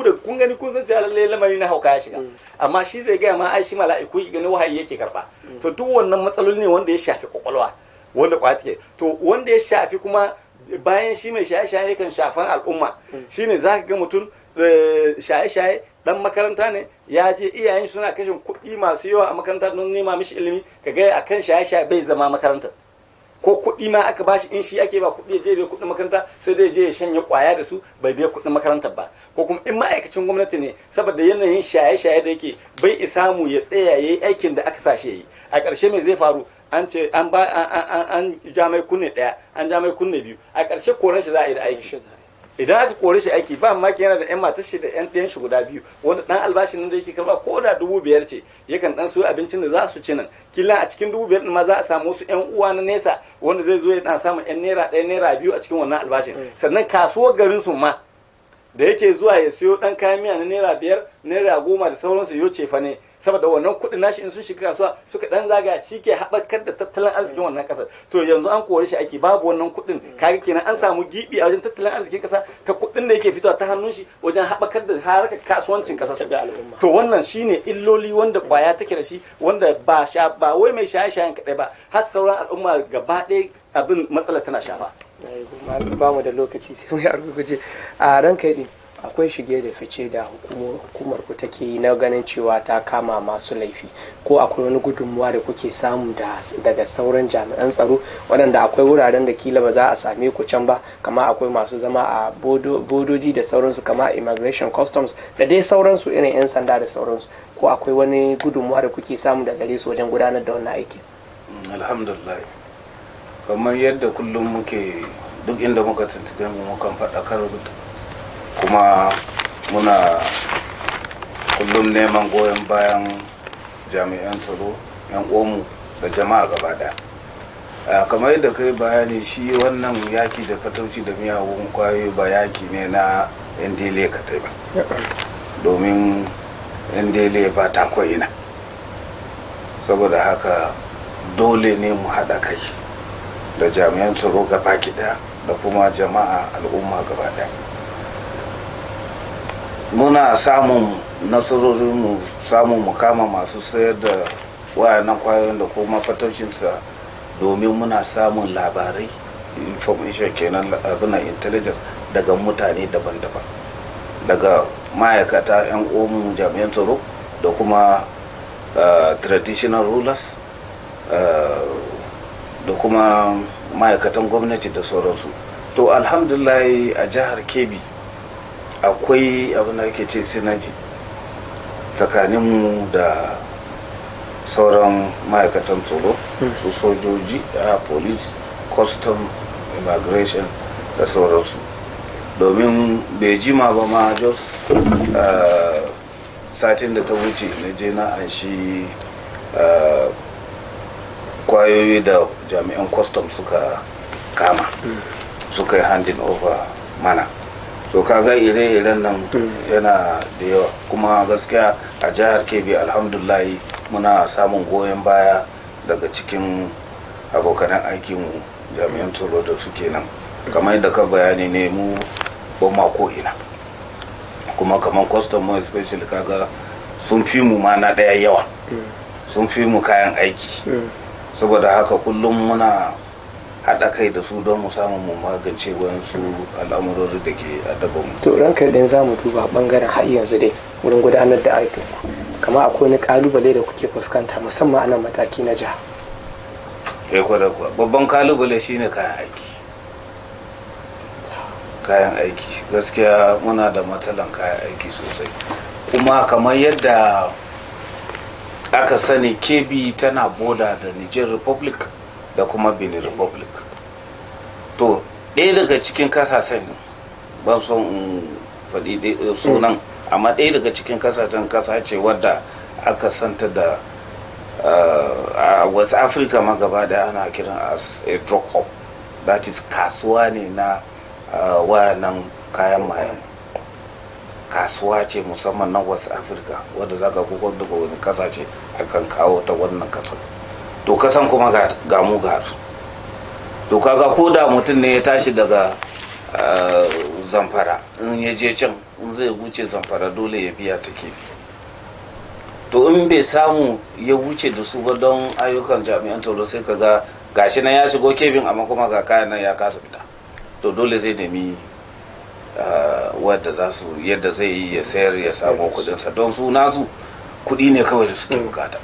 da kun gani kun san cewa lalle lamari na hauka ya shiga, amma shi zai ga ma ai shi mala'iku yake gani wahayi yake karba. To duk wannan matsaloli ne wanda ya shafi kwakwalwa wanda kwa take. To wanda ya shafi kuma bayan shi mai shaye-shaye yakan shafan al'umma shine zaka ga mutum shaye-shaye dan makaranta ne ya je iyayen suna kashin kuɗi masu yawa a makaranta don nema mishi ilimi, kaga akan shaye-shaye bai zama makaranta, ko kuɗi ma aka bashi in shi ake ba kuɗi ya je bai kuɗin makaranta sai dai je ya shanye kwaya da su bai biya kuɗin makarantar ba. Ko kuma in ma'aikacin gwamnati ne saboda yanayin shaye-shaye da yake bai isamu ya tsaya yayi aikin da aka sa shi yayi, a ƙarshe me zai faru? An ce an ja mai kunne ɗaya, an ja mai kunne biyu, a ƙarshe koran shi za a yi da aiki. Idan aka kore shi aiki ba mamaki yana da 'yan matar shi da 'yan ɗayan shi guda biyu wanda ɗan albashin nan da yake karba ko da 5,000 ce yakan ɗan soya abincin da za su ci nan, kila a cikin 5,000 ɗin ma za a samu wasu 'yan uwa na nesa wanda zai zo ya ɗan samun 'yan naira ɗaya naira biyu a cikin wannan albashin. Sannan kasuwar garin su ma da yake zuwa ya siyo ɗan kayan miya na naira 5 naira 10 da sauransu yo cefa ne, saboda wannan kuɗin nashi in sun shiga kasuwa suka dan zaga shi ke haɓakar da tattalin arzikin wannan ƙasar. To yanzu an kore shi aiki babu wannan kuɗin, kaga kenan an samu gibi a wajen tattalin arzikin ƙasa ta kuɗin da yake fitowa ta hannun shi wajen haɓakar da harkar kasuwancin ƙasar su. To wannan shine illoli wanda ƙwaya take da shi, wanda ba wai mai shaye-shayen kaɗai ba har sauran al'umma gaba ɗaya abin matsala tana shafa. Ba mu da lokaci sai mu yi arguguje a ranka yi akwai shige da fice da hukumar ku take yi na ganin cewa ta kama masu laifi, ko akwai wani gudunmuwa da kuke samu daga sauran jami'an tsaro waɗanda akwai wuraren da kila ba za a same ku can ba, kama akwai masu zama a bodoji da sauransu kama immigration customs da dai sauransu irin 'yan sanda da sauransu, ko akwai wani gudunmuwa da kuke samu daga gare su wajen gudanar da wannan aikin? Alhamdulillah, kamar yadda kullum muke duk inda muka tuntuɓe mu mukan faɗakar kuma muna kullum neman goyon bayan jami'an tsaro, 'yan uwanmu da jama'a gaba daya. Kamar yadda kai bayani, shi wannan yaki da fatauci da miyagun kwayoyi ba yaki ne na yan dele kadai ba, domin yan dele ba ta ko'ina. Saboda haka dole ne mu haɗa kai da jami'an tsaro gaba daya da kuma jama'a al'umma gaba daya. Muna samun nasarori mu samun mukama masu sayar da wayannan kwayoyin da kuma fataucinsa, domin muna samun labarai, information kenan, abinan intelligence daga mutane daban-daban, daga ma'aikata 'yan uwanmu jami'an tsaro da kuma traditional rulers da kuma ma'aikatan gwamnati da sauransu. To alhamdulillah a jihar Kebbi akwai abin da ake ce synergy tsakaninmu da sauran ma'aikatan tsaro, su sojoji, police, custom, immigration da sauransu. Domin bai jima ba ma just satin da ta wuce na je na an shi kwayoyi da jami'an custom suka kama, suka yi handing over mana. So kaga ire-iren nan yana da yawa, kuma gaskiya a jihar Kebbi alhamdulahi muna samun goyon baya daga cikin abokanan aikinmu jami'an tsaro da suke nan. Kamar yadda ka bayani ne, mu ba ma ko ina, kuma kamar custom more especially kaga sun fi mu ma na daya yawa, sun fi mu kayan aiki, saboda haka kullum muna haɗa kai da su don mu samu mu magance wayansu al'amurori da ke adaban mu. To ranka idan za mu duba bangaren har yanzu dai wurin gudanar da aikin ku, kamar akwai wani kalubale da kuke fuskanta musamman a nan mataki na jiha? Kwada kuwa babban kalubale shine kayan aiki. Kayan aiki gaskiya muna da matsalan kayan aiki sosai, kuma kamar yadda aka sani Kebbi tana boda da Niger Republic da kuma Benin Republic. To ɗaya daga cikin kasashen, ban son in faɗi sunan, amma ɗaya daga cikin kasashen kasa ce wadda aka santa da a West Africa ma gaba da ana kiran as a drug hub, that is kasuwa ne na wayannan kayan mayan. Kasuwa ce musamman na West Africa wadda zaka kuka daga wani kasa ce akan kawo ta wannan kasar. To kasan kuma ga mu ga su, to kaga ko da mutum ne ya tashi daga Zamfara, in ya je can in zai wuce Zamfara dole ya biya ta Kebbi. To in bai samu ya wuce da su ba don ayyukan jami'an tsaro, sai kaga gashi nan ya shigo Kebbin amma kuma ga kayan nan ya kasa fita, to dole zai nemi wadda za su yadda zai yi ya sayar ya samu kudinsa, don su nasu kudi ne kawai da suke bukata.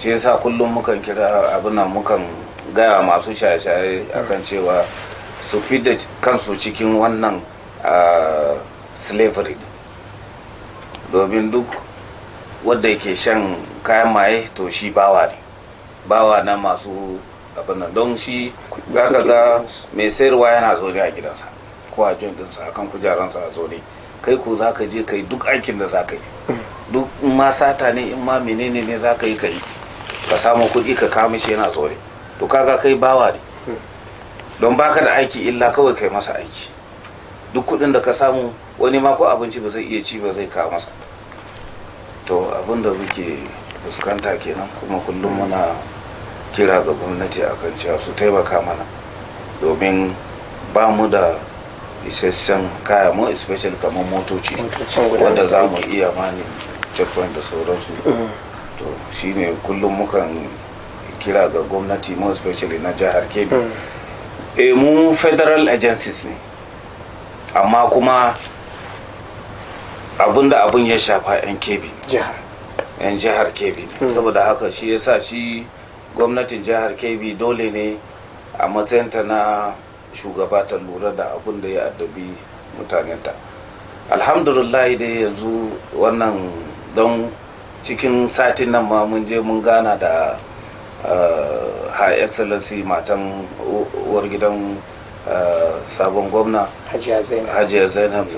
Shi yasa kullum mukan kira abin nan, mukan gaya masu shaye-shaye akan cewa su fi da kansu cikin wannan slavery, domin duk wadda yake shan kayan maye to shi bawa ne, bawa na masu abin nan. Don shi zaka ga mai sayarwa yana zaune a gidansa ko a jin dinsa akan kujeransa a zaune, kai ko zaka je kai duk aikin da zaka yi, duk in ma sata ne in ma menene ne zaka yi kai, ka samu kuɗi ka kawo mishi yana zaune. To kaga kai bawa ne, don baka da aiki illa kawai kai masa aiki. Duk kuɗin da ka samu, wani ma ko abinci ba zai iya ci ba zai kawo masa. To abin da muke fuskanta kenan, kuma kullum muna kira ga gwamnati akan cewa su taimaka mana, domin ba mu da isasshen kaya, mu especially kamar motoci wanda za mu iya mani checkpoint da sauransu. To shine kullum mukan kira ga gwamnati, mu especially na jihar Kebbi. Mu federal agencies ne, amma kuma abin ya shafa 'yan Kebbi, yan jihar Kebbi ne. Saboda haka shi yasa shi gwamnatin jihar Kebbi dole ne a matsayinta na shugaba ta lura da abin da ya addabi mutanenta. Alhamdulillah dai yanzu wannan, don cikin satin nan ma mun je mun gana da High Excellency matan uwar gidan sabon gwamna Hajiya Zainab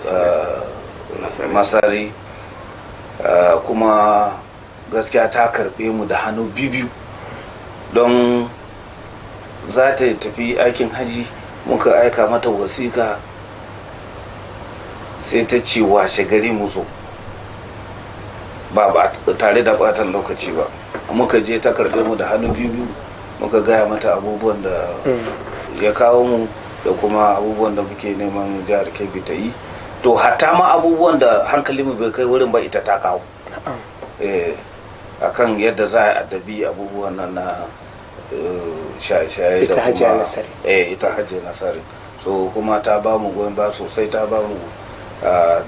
Masari, kuma gaskiya ta karbe mu da hannu biyu, don za ta tafi aikin haji. Muka aika mata wasiƙa, sai ta ce washe gari mu zo, ba tare da ɓatan lokaci ba. Muka je ta karɓe mu da hannu biyu, muka gaya mata abubuwan da ya kawo mu da kuma abubuwan da muke neman jihar Kebbi ta yi. To hatta ma abubuwan da hankalinmu bai kai wurin ba ita ta kawo, akan yadda za a addabi abubuwan nan na shaye-shaye da kuma ita Hajiya Nasari. So kuma ta ba mu goyon ba sosai, ta ba mu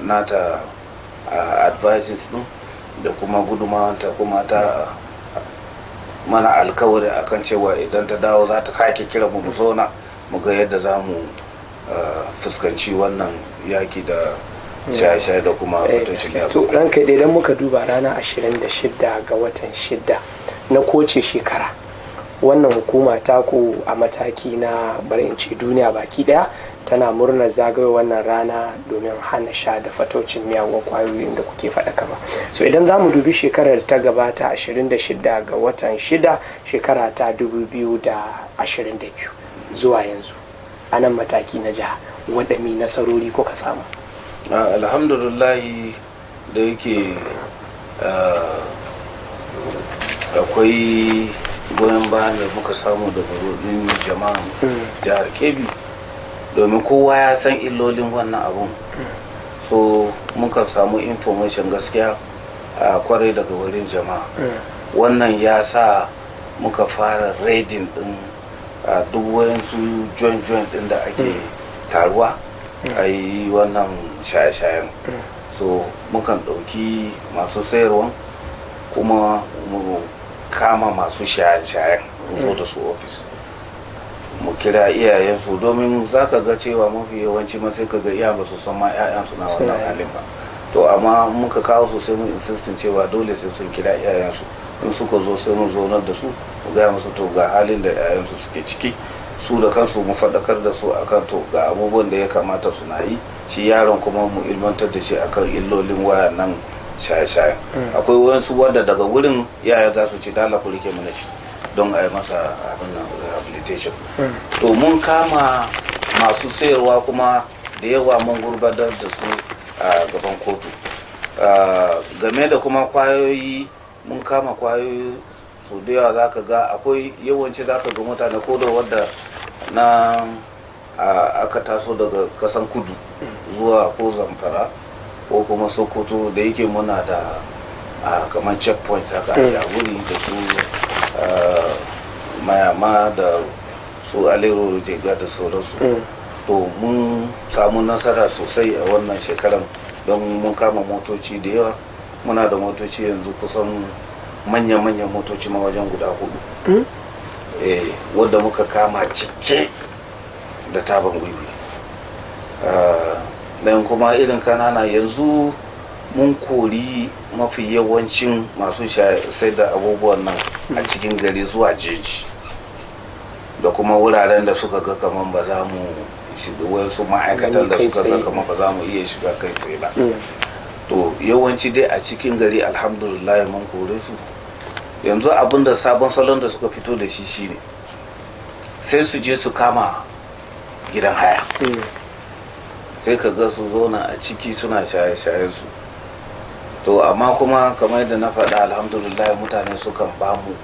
nata advices din da kuma gudumawanta, kuma ta mana alkawari akan cewa idan ta dawo za ta sake kira mu zauna mu ga yadda za mu fuskanci wannan yaki da shaye-shaye da kuma fatocin miyagun. To ranka idan muka duba rana 26 ga watan 6 na kowace shekara, wannan hukuma ta ku a mataki na bari in ce duniya baki daya tana murnar zagayowar wannan rana domin hana sha da fatocin miyagun kwayoyin da kuke faɗaka ba. So idan za mu dubi shekarar da ta gabata 26 ga watan 6 shekara ta 2022 zuwa yanzu a nan mataki na jiha, waɗanne nasarori kuka samu? Alhamdulillahi da yake akwai goyon bayan da muka samu daga rodin jama'an jihar Kebbi, domin kowa ya san illolin wannan abun, so muka samu information gaskiya a kwarai daga wurin jama'a. Wannan ya sa muka fara raiding din duk wayansu joint din da ake taruwa a yi wannan shaye-shayen. So mukan ɗauki masu sayarwa kuma mu kama masu shaye-shayen zo da su ofis, mu kira iyayensu, domin za ka ga cewa mafi yawanci ma sai ka ga iya ba su san ma 'ya'yansu na wannan halin ba. To amma muka kawo su sai mun insistin cewa dole sai sun kira iyayensu, in suka zo sai mun zaunar da su mu gaya musu to ga halin da 'ya'yansu suke ciki, su da kansu mu faɗakar da su akan to ga abubuwan da ya kamata su na yi, shi yaron kuma mu ilmantar da shi akan illolin wayan nan shaye-shaye. Akwai wasu wanda daga wurin yaya za su ci dala ku rike mana shi don a yi masa abin nan rehabilitation. To mun kama masu sayarwa kuma da yawa mun gurbatar da su a gaban kotu. Game da kuma kwayoyi, mun kama kwayoyi su da yawa, za ka ga akwai yawanci za ka ga mutane ko da wadda na aka taso daga kasan kudu zuwa ko Zamfara ko kuma Sokoto, da yake muna da kamar checkpoints haka a wuri da su Mayama da su Alero Jega da sauransu. To mun samu nasara sosai a wannan shekaran don mun kama motoci da yawa. Muna da motoci yanzu kusan manya-manyan motoci ma wajen guda 4 wadda muka kama cike da taban wiwi. Dan kuma irin kanana yanzu mun kori mafi yawancin masu sai da abubuwan nan a cikin gari zuwa jeji da kuma wuraren da suka ga kaman ba za mu shiga, wasu ma'aikatan da suka ga kaman ba za mu iya shiga kai tsaye ba. To yawanci dai a cikin gari alhamdulillah mun kore su. Yanzu abin da sabon salon da suka fito da shi shine sai su je su kama gidan haya, sai ka ga su zauna a ciki suna shaye-shayen su. To amma kuma kamar yadda na faɗa alhamdulillah mutane sukan ba mu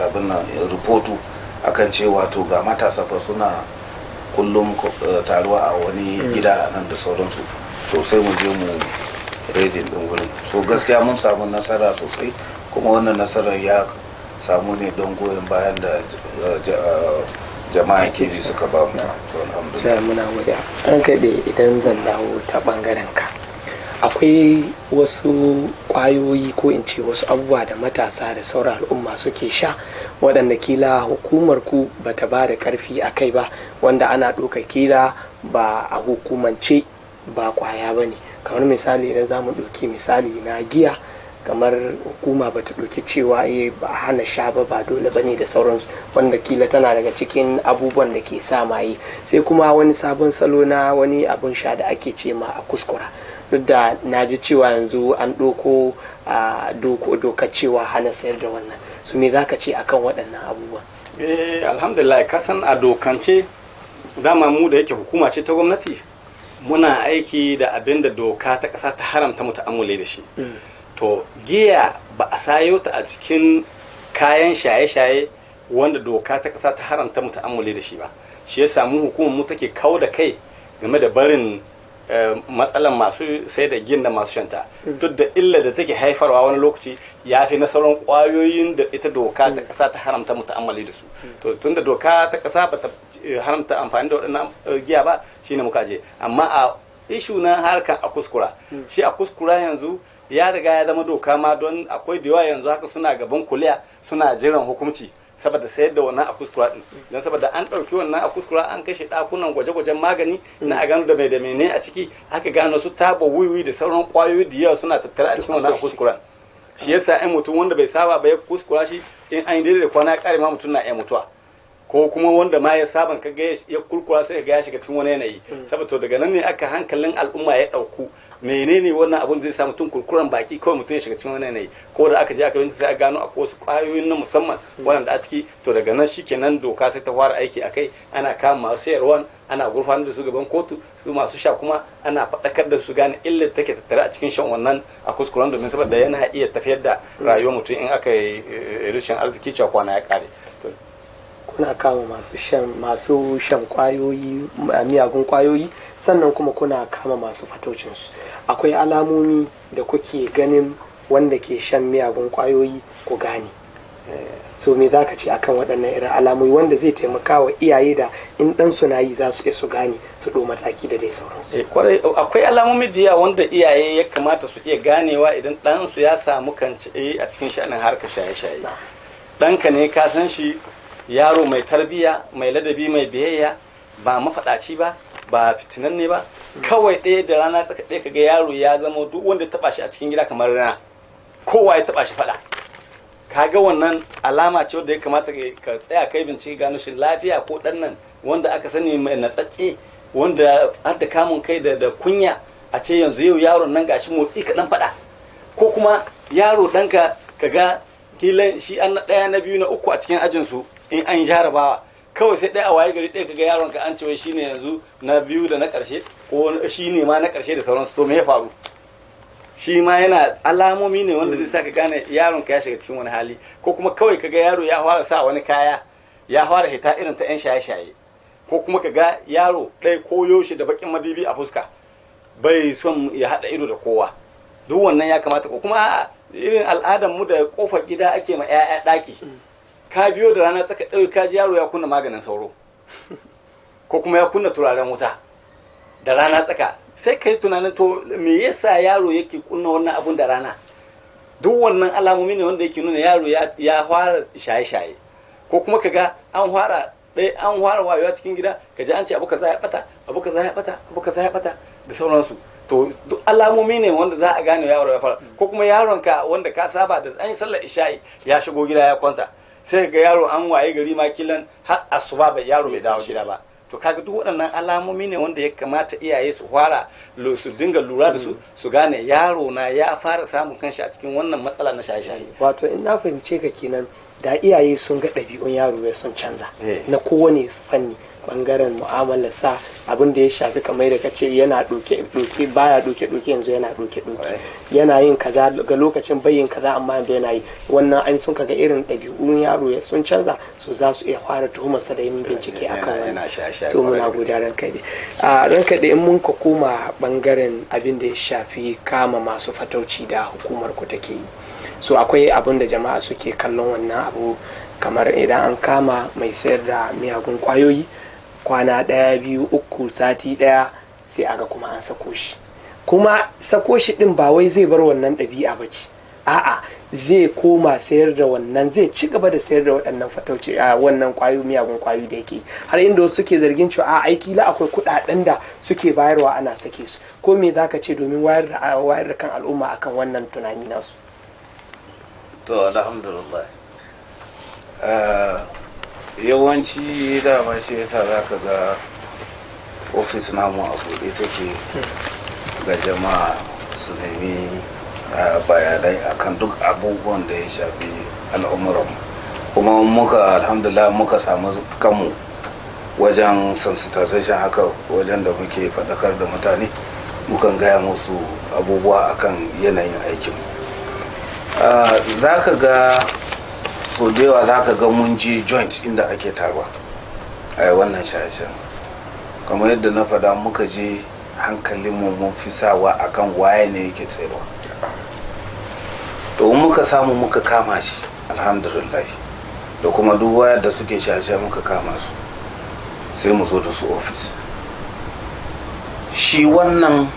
abin nan rubutu akan cewa to ga matasa fa suna kullum taruwa a wani gida nan da sauransu, to sai mu je mu rejin din wurin. So gaskiya mun samu nasara sosai, kuma wannan nasarar ya samu ne don goyon bayan da jama'a kebi suka ba mu. Alhamdulillah muna godiya. An kaɗe idan zan dawo ta ɓangaren ka, akwai wasu ƙwayoyi ko in ce wasu abubuwa da matasa da sauran al'umma suke sha waɗanda kila hukumar ku bata ba da ƙarfi a kai ba, wanda ana ɗauka kila ba a hukumance ba ƙwaya ba ne. Kamar misali idan za mu ɗauki misali na giya, kamar hukuma ba ta ɗauki cewa ba hana sha ba dole ba ne da sauransu, wanda kila tana daga cikin abubuwan da ke sa maye. Sai kuma wani sabon salo na wani abun sha da ake ce ma a kuskura, duk da na ji cewa yanzu an ɗauko dokar cewa hana sayar da wannan. Su me za ka ce akan waɗannan abubuwan? Alhamdulillah, kasan a dokance dama mu da yake hukuma ce ta gwamnati, muna aiki da abin da doka ta ƙasa ta haramta mu ta'ammuli da shi. To giya ba a sayo ta a cikin kayan shaye-shaye wanda doka ta ƙasa ta haramta mu ta'ammuli da shi ba. Shi ya samu hukumar mu take kawo da kai game da barin matsalan masu sai da giyan da masu shanta, duk da illa da take haifarwa wani lokaci ya fi na sauran ƙwayoyin da ita doka ta ƙasa ta haramta mu ta'ammali da su. To tun da doka ta ƙasa ba ta haramta amfani da waɗannan giya ba, shine muka je. Amma a ishu na harkar a kuskura, shi a kuskura yanzu ya riga ya zama doka ma, don akwai da yawa yanzu haka suna gaban kuliya suna jiran hukunci saboda sayar da wannan a kuskura din don saboda an ɗauki wannan a kuskura an kashe ɗakunan gwaje-gwajen magani na a gano da mai da mene a ciki aka gano su taba wiwi da sauran ƙwayoyi da yawa suna tattara a cikin wannan a kuskuren shi yasa ɗan mutum wanda bai saba ba ya kuskura shi in an yi daidai da kwana ya ƙare ma mutum na iya mutuwa ko kuma wanda ma ya saban kaga ya kurkura sai ga ya shiga cikin wani yanayi saboda daga nan ne aka hankalin al'umma ya dauku menene wannan abun zai sa mutum kurkuran baki kawai mutum ya shiga cikin wani yanayi ko da aka je aka bincika sai aka gano akwai wasu kwayoyin na musamman wanda a ciki to daga nan shikenan doka sai ta fara aiki akai ana kama masu sayarwan ana gurfanar da su gaban kotu su masu sha kuma ana faɗakar da su gane illar take tattare a cikin shan wannan a kuskuren domin saboda yana iya tafiyar da rayuwar mutum in aka yi rashin arziki cewa kwana ya kare kuna kama masu shan kwayoyi miyagun kwayoyi sannan kuma kuna kama masu fatocinsu akwai alamomi da kuke ganin wanda ke shan miyagun kwayoyi ku gane so me za ka ce akan waɗannan irin alamomi wanda zai taimaka wa iyaye da in ɗansu na yi za su iya su gane su ɗau mataki da dai sauransu akwai alamomi da yawa wanda iyaye ya kamata su iya ganewa idan ɗansu ya samu kanci a cikin sha'anin harkar shaye-shaye ɗanka ne ka san shi yaro mai tarbiya mai ladabi mai biyayya ba mafaɗaci ba fitinanne ba kawai ɗaya da rana tsaka ɗaya kaga yaro ya zama duk wanda ya taɓa shi a cikin gida kamar rana kowa ya taɓa shi faɗa kaga wannan alama ce wanda ya kamata ka tsaya kai bincike gano shi lafiya ko ɗan nan wanda aka sani mai natsatse wanda har da kamun kai da kunya a ce yanzu yau yaron nan gashi motsi kaɗan faɗa ko kuma yaro ɗanka kaga kilan shi an na ɗaya na biyu na uku a cikin ajinsu in an jarabawa kawai sai ɗaya a waye gari ɗaya kaga yaron ka an ce wai shine yanzu na biyu da na ƙarshe ko shine ma na ƙarshe da sauransu to me ya faru shi ma yana alamomi ne wanda zai sa ka gane yaron ka ya shiga cikin wani hali ko kuma kawai kaga yaro ya fara sa wani kaya ya fara hita irin ta yan shaye-shaye ko kuma kaga yaro ɗaya koyo shi da bakin mabibi a fuska bai son ya haɗa ido da kowa duk wannan ya kamata ko kuma irin al'adar mu da kofar gida ake ma 'ya'ya ɗaki ka biyo da rana tsaka ɗauki kaji yaro ya kunna maganin sauro ko kuma ya kunna turaren wuta da rana tsaka sai ka yi tunanin to me yasa yaro yake kunna wannan abun da rana duk wannan alamomi ne wanda yake nuna yaro ya fara shaye-shaye ko kuma kaga an fara wayewa cikin gida kaji an ce abu kaza ya bata abu kaza ya bata abu kaza ya bata da sauransu to duk alamomi ne wanda za a gane yaro ya fara ko kuma yaron ka wanda ka saba da an yi sallar isha'i ya shigo gida ya kwanta sai ga yaro an waye gari ma kilan har asuba bai yaro bai dawo gida ba to kaga duk waɗannan alamomi ne wanda ya kamata iyaye su fara su dinga lura da su gane yaro na ya fara samun kanshi a cikin wannan matsala na shaye-shaye wato in na fahimce ka kenan da iyaye sun ga ɗabi'un yaro ya sun canza na kowane fanni bangaren mu'amalar sa abin da ya shafi kamar da kace yana doke baya doke yanzu yana doke yana yin kaza ga lokacin bayin kaza amma yanzu yana yi wannan an sun kaga irin ɗabi'un yaro ya sun canza so za su iya fara tuhumar sa da yin bincike akan wannan to muna godiya ranka dai a ranka dai in mun ka koma bangaren abin da ya shafi kama masu fatauci da hukumar ku take yi so akwai abin da jama'a suke kallon wannan abu kamar idan an kama mai sayar da miyagun kwayoyi kwana 1 2 3 sati 1 sai aga kuma an sako shi kuma sako shi din ba wai zai bar wannan ɗabi'a ba ce a'a zai koma sayar da wannan zai ci gaba da sayar da waɗannan fatauci a wannan kwayoyi miyagun kwayoyi da yake har inda wasu suke zargin cewa a aiki la akwai kuɗaɗen da suke bayarwa ana sake su ko me zaka ce domin wayar da kan al'umma akan wannan tunani nasu to alhamdulillah yawanci dama shi yasa za ka ga ofis namu a buɗe take ga jama'a su nemi bayanai akan duk abubuwan da ya shafi al'umuran kuma muka alhamdulillah muka samu kanmu wajen sensitization haka wajen da muke faɗakar da mutane mukan gaya musu abubuwa akan yanayin aikin za ka ga so da yawa za ka ga mun je joint inda ake tarwa a wannan shaye-shayen kamar yadda na faɗa muka je hankalinmu mun fi sawa akan waye ne yake tsayawa domin muka samu muka kama shi alhamdulillah da kuma duk wayar da suke shaye-shaye muka kama su sai mu zo da su ofis shi wannan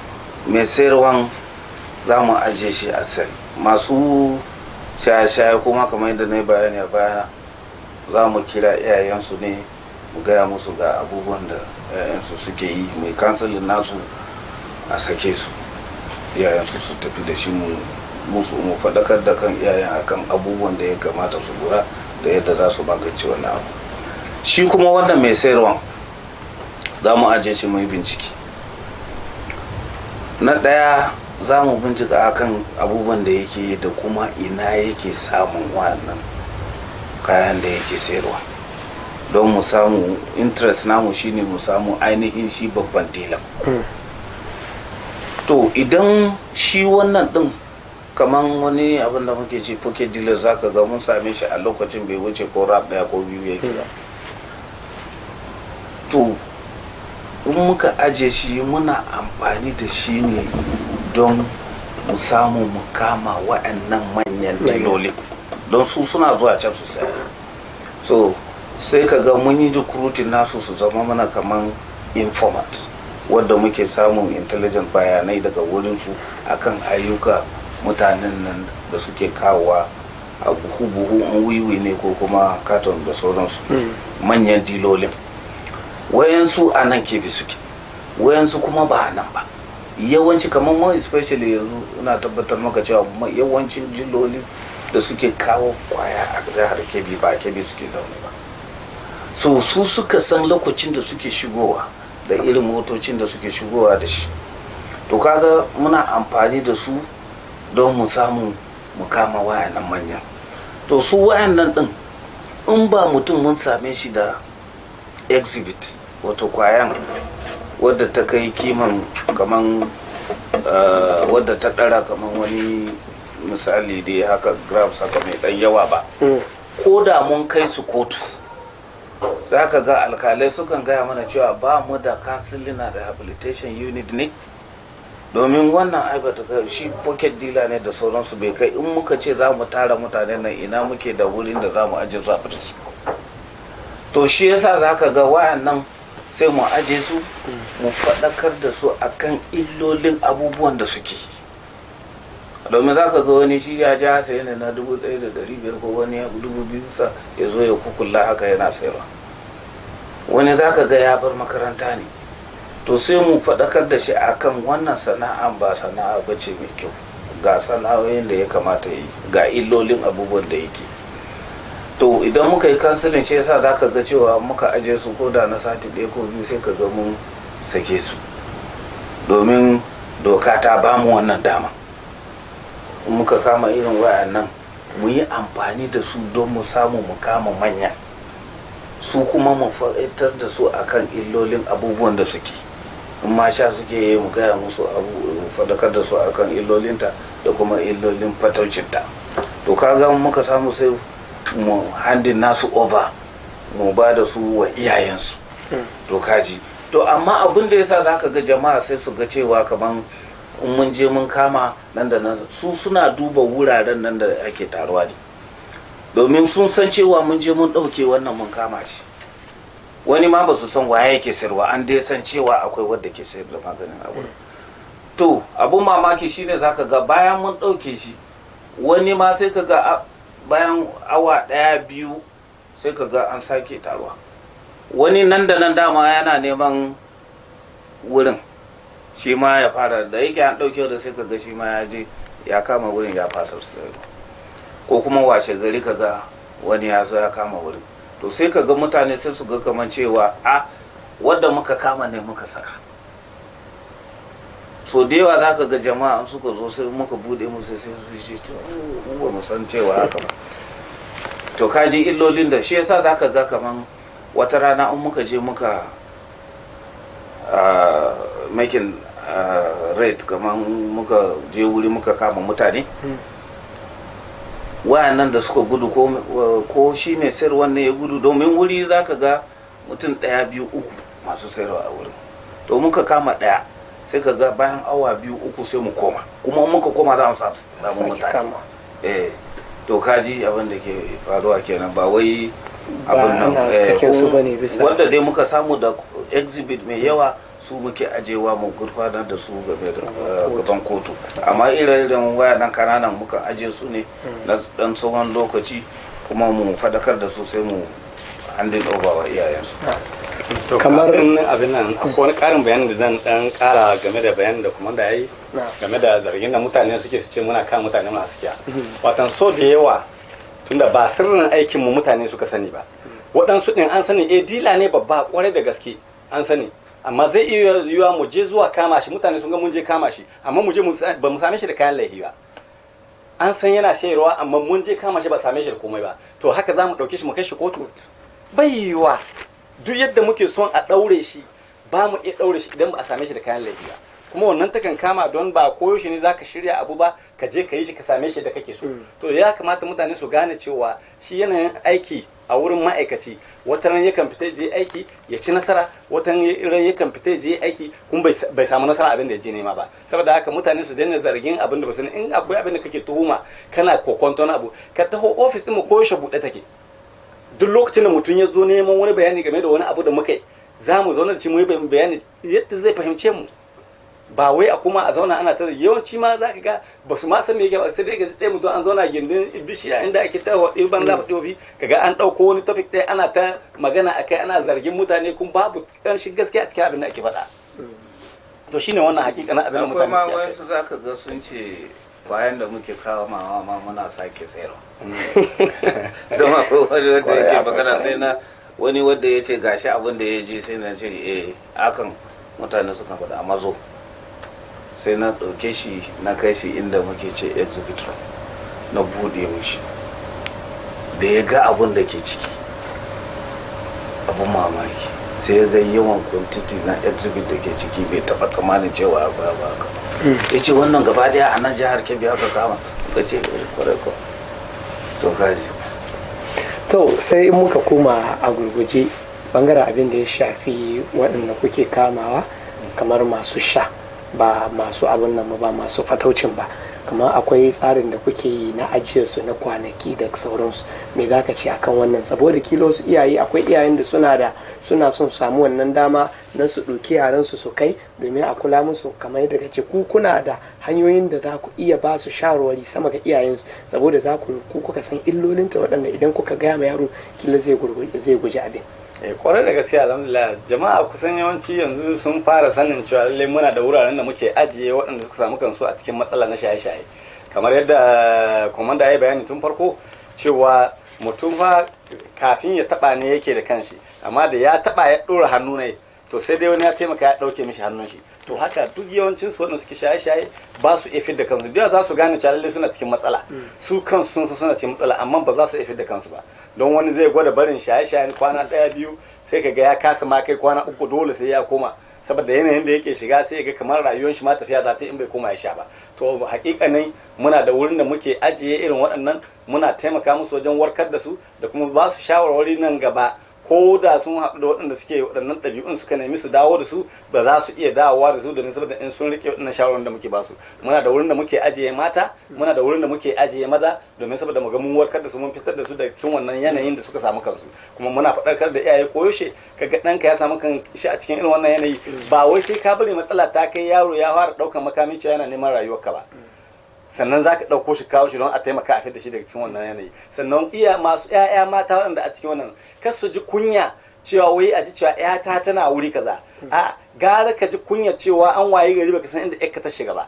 mai sayarwan za mu ajiye shi a sel masu shaye-shaye kuma kamar yadda na yi bayani a bayana za mu kira iyayensu ne mu gaya musu ga abubuwan da iyayensu suke yi, mai kansilin nasu a sake su, iyayensu su tafi da shi mu faɗakar da kan iyayen akan abubuwan da ya kamata su lura da yadda za su magance wannan abu. Shi kuma wannan mai sayarwa za mu ajiye shi mai bincike. Na ɗaya za mu bincika akan abubuwan da yake da kuma ina yake samun wannan kayan da yake sayarwa, don mu samu interest namu shine mu samu ainihin shi babban dilan. To idan shi wannan din kaman wani abin da muke ce pocket dealer, zaka ga mun same shi a lokacin bai wuce ko rap daya ko biyu yake ba. To in muka aje shi muna amfani da shi ne don mu samu mu kama wa'annan manyan diloli, don su suna zuwa can su saya. So sai ka ga mun yi recruiting nasu su zama mana kaman informant, wadda muke samun intelligent bayanai daga wurinsu akan ayyuka mutanen nan da suke kawowa a buhu-buhu in wiwi ne ko kuma katon da sauransu, manyan dilolin. Wayansu a nan Kebbi suke, wayansu kuma ba a nan ba. Yawanci kamar mu especially yanzu ina tabbatar maka cewa yawancin diloli da suke kawo kwaya a jihar Kebbi ba Kebbi suke zaune ba. So su suka san lokacin da suke shigowa da irin motocin da suke shigowa da shi. To kaga muna amfani da su don mu samu mu kama wayannan manyan. To su wayannan din in ba mutum mun same shi da exhibit, wato kwayan wadda ta kai kiman kaman wadda ta dara kaman wani misali dai haka grams haka mai dan yawa ba, ko da mun kai su kotu za ka ga alkalai sukan gaya mana cewa ba mu da counseling and rehabilitation unit ne, domin wannan aibata shi pocket dealer ne da sauransu bai kai in muka ce za mu tara mutane nan ina muke da wurin da za mu aje su a su. To shi yasa za ka ga wayannan sai mu aje su mu faɗakar da su akan illolin abubuwan da suke, domin za ka ga wani shi ya ja sai ne na 1,500 ko wani 2,000 sa ya zo ya kukulla haka yana sayarwa, wani za ka ga ya bar makaranta ne. To sai mu faɗakar da shi akan wannan sana'a ba sana'a bace mai kyau, ga sana'o'in da ya kamata yi, ga illolin abubuwan da yake. To idan muka yi kansilin shi yasa za ka ga cewa muka aje su ko da na sati ɗaya ko biyu sai ka ga mun sake su, domin doka ta bamu wannan dama. Muka kama irin wayannan mu yi amfani da su don mu samu mu kama manya, su kuma mu faɗaitar da su akan illolin abubuwan da suke, in ma sha suke yi mu gaya musu faɗakar da su akan illolinta da kuma illolin fataucinta. To kaga muka samu sai mu handin nasu over mu ba da su wa iyayensu. To kaji, to amma abin da yasa zaka ga jama'a sai su ga cewa kaman in mun je mun kama nan da nan, su suna duba wuraren nan da ake taruwa ne, domin sun san cewa mun je mun ɗauke wannan mun kama shi. Wani ma ba su san waye yake sayarwa, an dai san cewa akwai wadda ke sayar da maganin a wurin. To abun mamaki shine zaka ga bayan mun ɗauke shi, wani ma sai ka ga bayan awa ɗaya biyu sai ka ga an sake taruwa. Wani nan da nan dama yana neman wurin, shi ma ya fara da yake an ɗauke da sai ka ga shi ma ya je ya kama wurin ya fasa sayarwa, ko kuma washe gari ka ga wani ya zo ya kama wurin. To sai ka ga mutane sai su ga kaman cewa a wadda muka kama ne muka saka. So da yawa za ka ga jama'a an suka zo sai muka bude musu sai su shi to ba mu san cewa haka ba. To kaji illolin da shi yasa za ka ga kaman wata rana in muka je muka making rate, kaman muka je wuri muka kama mutane wayannan da suka gudu ko shi mai sayarwa ne ya gudu, domin wuri za ka ga mutum 1, 2, 3 masu sayarwa a wurin. To muka kama 1 sai ka ga bayan awa 2, 3 sai mu koma, kuma muka koma za mu samu mutane. To kaji abin da ke faruwa kenan, ba wai abin nan wanda dai muka samu da exhibit mai yawa su muke ajewa mu gurfanar da su game da gaban kotu. Amma irin waya nan kananan muka aje su ne na dan tsawon lokaci kuma mu fadakar da su sai mu handin over wa iyayensu. To kamar abin nan akwai wani karin bayanin da zan dan kara game da bayanin da kuma da yayi game da zargin da mutane suke su ce muna kan mutane masu kiya. Watan so da yawa tunda ba sirrin aikin mu mutane suka sani ba. Waɗansu ɗin an sani dila ne babba kwarai da gaske an sani, amma zai iya yiwuwa mu je zuwa kama shi, mutane sun ga mun je kama shi amma mu je ba mu same shi da kayan laifi ba. An san yana sayarwa amma mun je kama shi ba same shi da komai ba, to haka za mu ɗauke shi mu kai shi kotu? Bai yiwuwa. Duk yadda muke son a ɗaure shi ba mu iya ɗaure shi idan ba a same shi da kayan laifi ba. Kuma wannan takan kama don ba koyo shi ne za ka shirya abu ba ka je ka yi shi ka same shi da kake so. To ya kamata mutane su gane cewa shi yanayin aiki a wurin ma'aikaci wata ran yakan fita je aiki ya ci nasara, wata ran yakan fita je aiki kuma bai samu nasara abin da ya je nema ba. Saboda haka mutane su daina zargin abin da ba su in akwai abin da kake tuhuma kana kokonton abu ka taho ofis din mu koyo shi buɗe take. Duk lokacin da mutum ya zo neman wani bayani game da wani abu da muka yi za mu zauna da shi mu yi bayani yadda zai fahimce mu, ba wai a kuma a zauna ana ta yawanci ma za ka ga ba su ma san me yake ba, sai dai ga ɗaya mutum an zauna gindin bishiya inda ake ta waɗi ban za faɗi obi kaga an ɗauko wani topic ɗaya ana ta magana akai ana zargin mutane kuma babu ƙanshin gaskiya a cikin abin da ake faɗa. To shine wannan hakikanin abin da mutane suke. Akwai ma wayansu za ka ga sun ce bayan da muke kawo ma muna sake sayarwa. Don akwai wani wanda yake magana sai na wani wanda ya ce gashi abin da ya je sai na ce hakan mutane suka faɗa amma zo sai na ɗauke shi na kai shi inda muke ce exhibit room na buɗe mishi da ya ga abin da ke ciki abin mamaki sai ya ga yawan quantity na exhibit da ke ciki bai taɓa tsammanin cewa akwai abu haka. Ya ce wannan gaba daya a nan jihar Kebbi aka kama ka ce kwarai ko to kaji. To sai in muka koma a gurguje bangaren abin da ya shafi waɗanda kuke kamawa kamar masu sha ba masu abin nan ba masu fataucin ba, kamar akwai tsarin da kuke yi na ajiyar su na kwanaki da sauransu, me za ka ce akan wannan? Saboda kilo su iyaye akwai iyayen da suna son samu wannan dama na su ɗauki yaran su kai domin a kula musu, kamar yadda kace ku kuna da hanyoyin da za ku iya ba su shawarwari sama ga iyayensu, saboda za ku kuka san illolinta waɗanda idan kuka gaya ma yaro kila zai guji abin. Kwarai da gaskiya alhamdulillah jama'a kusan yawanci yanzu sun fara sanin cewa lallai muna da wuraren da muke ajiye waɗanda suka samu kansu a cikin matsala na shaye-shaye, kamar yadda komanda ya yi bayani tun farko cewa mutum fa kafin ya taba ne yake da kanshi, amma da ya taba ya ɗora hannu ne to sai dai wani ya taimaka ya ɗauke mishi hannun shi. To haka duk yawancin su waɗanda suke shaye-shaye ba su iya da kansu, da za su gane cewa lallai suna cikin matsala, su kansu sun san suna cikin matsala amma ba za su iya da kansu ba. Don wani zai gwada barin shaye-shaye kwana ɗaya biyu sai kaga ya kasa ma kai kwana uku dole sai ya koma, saboda yanayin da yake shiga sai ga kamar rayuwar shi ma tafiya za ta in bai koma ya sha ba. To hakikanin muna da wurin da muke ajiye irin waɗannan, muna taimaka musu wajen warkar da su da kuma ba su shawarwari nan gaba ko da sun haɗu da waɗanda suke waɗannan ɗabi'un suka nemi su dawo da su ba za su iya dawowa da su domin saboda in sun rike waɗannan shawarwarin da muke ba su. Muna da wurin da muke ajiye mata, muna da wurin da muke ajiye maza domin saboda mu ga mun warkar da su mun fitar da su daga cikin wannan yanayin da suka samu kansu. Kuma muna faɗakar da iyaye koyaushe kaga ɗanka ya samu kan shi a cikin irin wannan yanayi ba wai sai ka bari matsala ta kai yaro ya fara ɗaukar makami cewa yana neman rayuwarka ba, sannan za ka ɗauko shi kawo shi don a taimaka a fita shi daga cikin wannan yanayi. Sannan masu 'ya'ya mata waɗanda a cikin wannan kas su ji kunya cewa wai a ji cewa 'yata tana wuri kaza, a gara ka ji kunya cewa an waye gari baka san inda 'yarka ta shiga ba,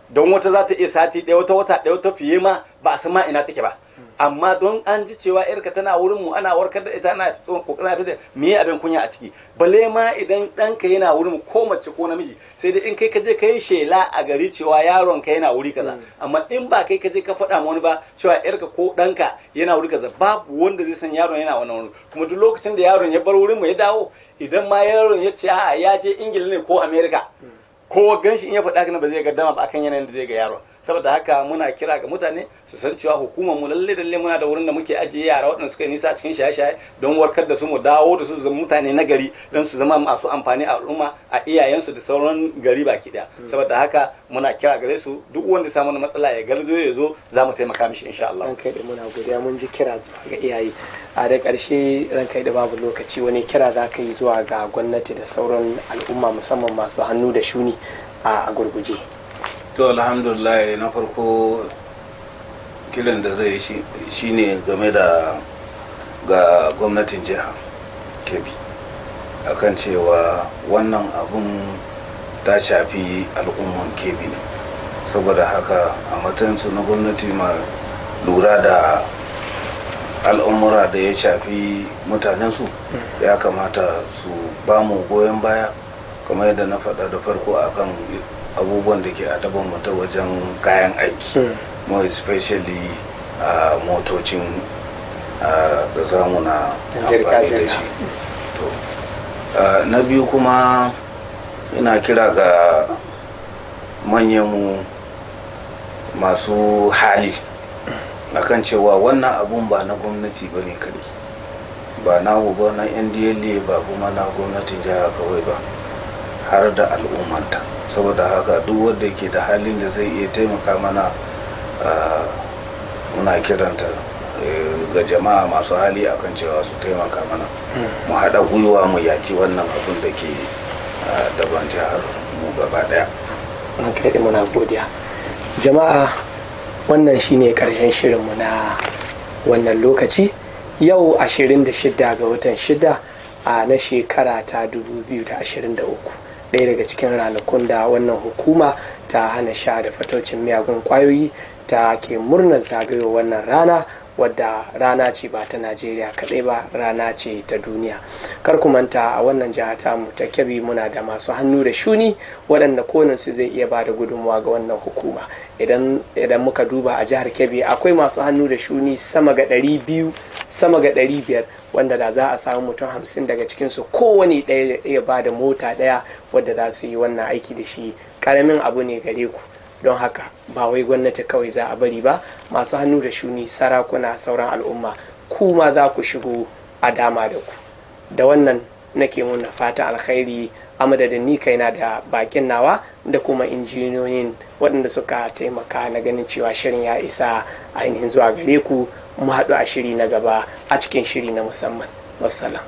don wata za ta iya sati ɗaya wata ɗaya wata fiye ma ba a san ma ina take ba, amma don an ji cewa 'yarka tana wurin mu ana warkar da ita ana kokarin fitar me abin kunya a ciki, balle ma idan ɗanka yana wurin mu ko mace ko namiji, sai dai in kai ka je ka yi shela a gari cewa yaron ka yana wuri kaza, amma in ba kai ka je ka faɗa ma wani ba cewa 'yarka ko ɗanka yana wuri kaza, babu wanda zai san yaron yana wannan wurin. Kuma duk lokacin da yaron ya bar wurin mu ya dawo, idan ma yaron ya ce a'a ya je Ingila ne ko America, ko ganshi in ya faɗa kana ba zai gaddama ba akan yanayin da zai ga yaron. Saboda haka muna kira ga mutane su san cewa hukumar mu lalle muna da wurin da muke ajiye yara waɗanda suka yi nisa cikin shaye-shaye don warkar da su, mu dawo da su su zama mutane na gari don su zama masu amfani a al'umma a iyayensu da sauran gari baki ɗaya. Saboda haka muna kira gare su duk wanda ya samu matsala ya garzo ya zo za mu taimaka mishi insha Allah. Rankai da muna godiya, mun ji kira zuwa ga iyaye. A da ƙarshe rankai da babu lokaci, wani kira za ka yi zuwa ga gwamnati da sauran al'umma musamman masu hannu da shuni a gurguje? To alhamdulillah na farko kilin da zai shi ne game da ga gwamnatin jiha Kebbi akan cewa wannan abun ta shafi al'umman Kebbi ne, saboda haka a matsayinsu na gwamnati ma lura da al'umura da ya shafi mutanensu ya kamata su ba mu goyon baya kamar yadda na faɗa da farko akan abubuwan da ke adaban mu ta wajen kayan aiki, more especially motocin da zamu na amfani da shi. Na biyu kuma ina kira ga manyanmu masu hali akan cewa wannan abun ba na gwamnati ba ne kadai, ba na ba na NDLA ba kuma na gwamnatin jiha kawai ba, har da al'ummanta. Saboda haka duk wanda yake da halin da zai iya taimaka mana muna kiranta ga jama'a masu hali akan cewa su taimaka mana mu haɗa gwiwa mu yaki wannan abun da ke daban jihar mu gaba daya. Kai muna godiya jama'a, wannan shine karshen shirinmu na wannan lokaci. Yau 26 ga watan 6 na shekara ta 2023, ɗaya daga cikin ranakun da wannan hukuma ta hana sha da fataucin miyagun kwayoyi ta ke murnar zagayo wannan rana, wadda rana ce ba ta Najeriya kaɗai ba, rana ce ta duniya. Kar ku manta a wannan jiha tamu ta Kebbi muna da masu hannu da shuni waɗanda konansu zai iya ba da gudunmawa ga wannan hukuma. Idan muka duba a jihar Kebbi akwai masu hannu da shuni sama ga 200 sama ga 500, wanda da za a samu mutum 50 daga cikinsu kowane ɗaya ya ba da mota ɗaya wadda za su yi wannan aiki da shi, ƙaramin abu ne gare ku. Don haka ba wai gwamnati kawai za a bari ba, masu hannu da shuni, sarakuna, sauran al'umma, kuma za ku shigo a dama da ku. Da wannan nake muna fata alkhairi a madadin ni kaina da bakin nawa da kuma injiniyoyin waɗanda suka taimaka na ganin cewa shirin ya isa ainihin zuwa gare ku. Mu haɗu a shiri na gaba a cikin shiri na musamman. Wassalam.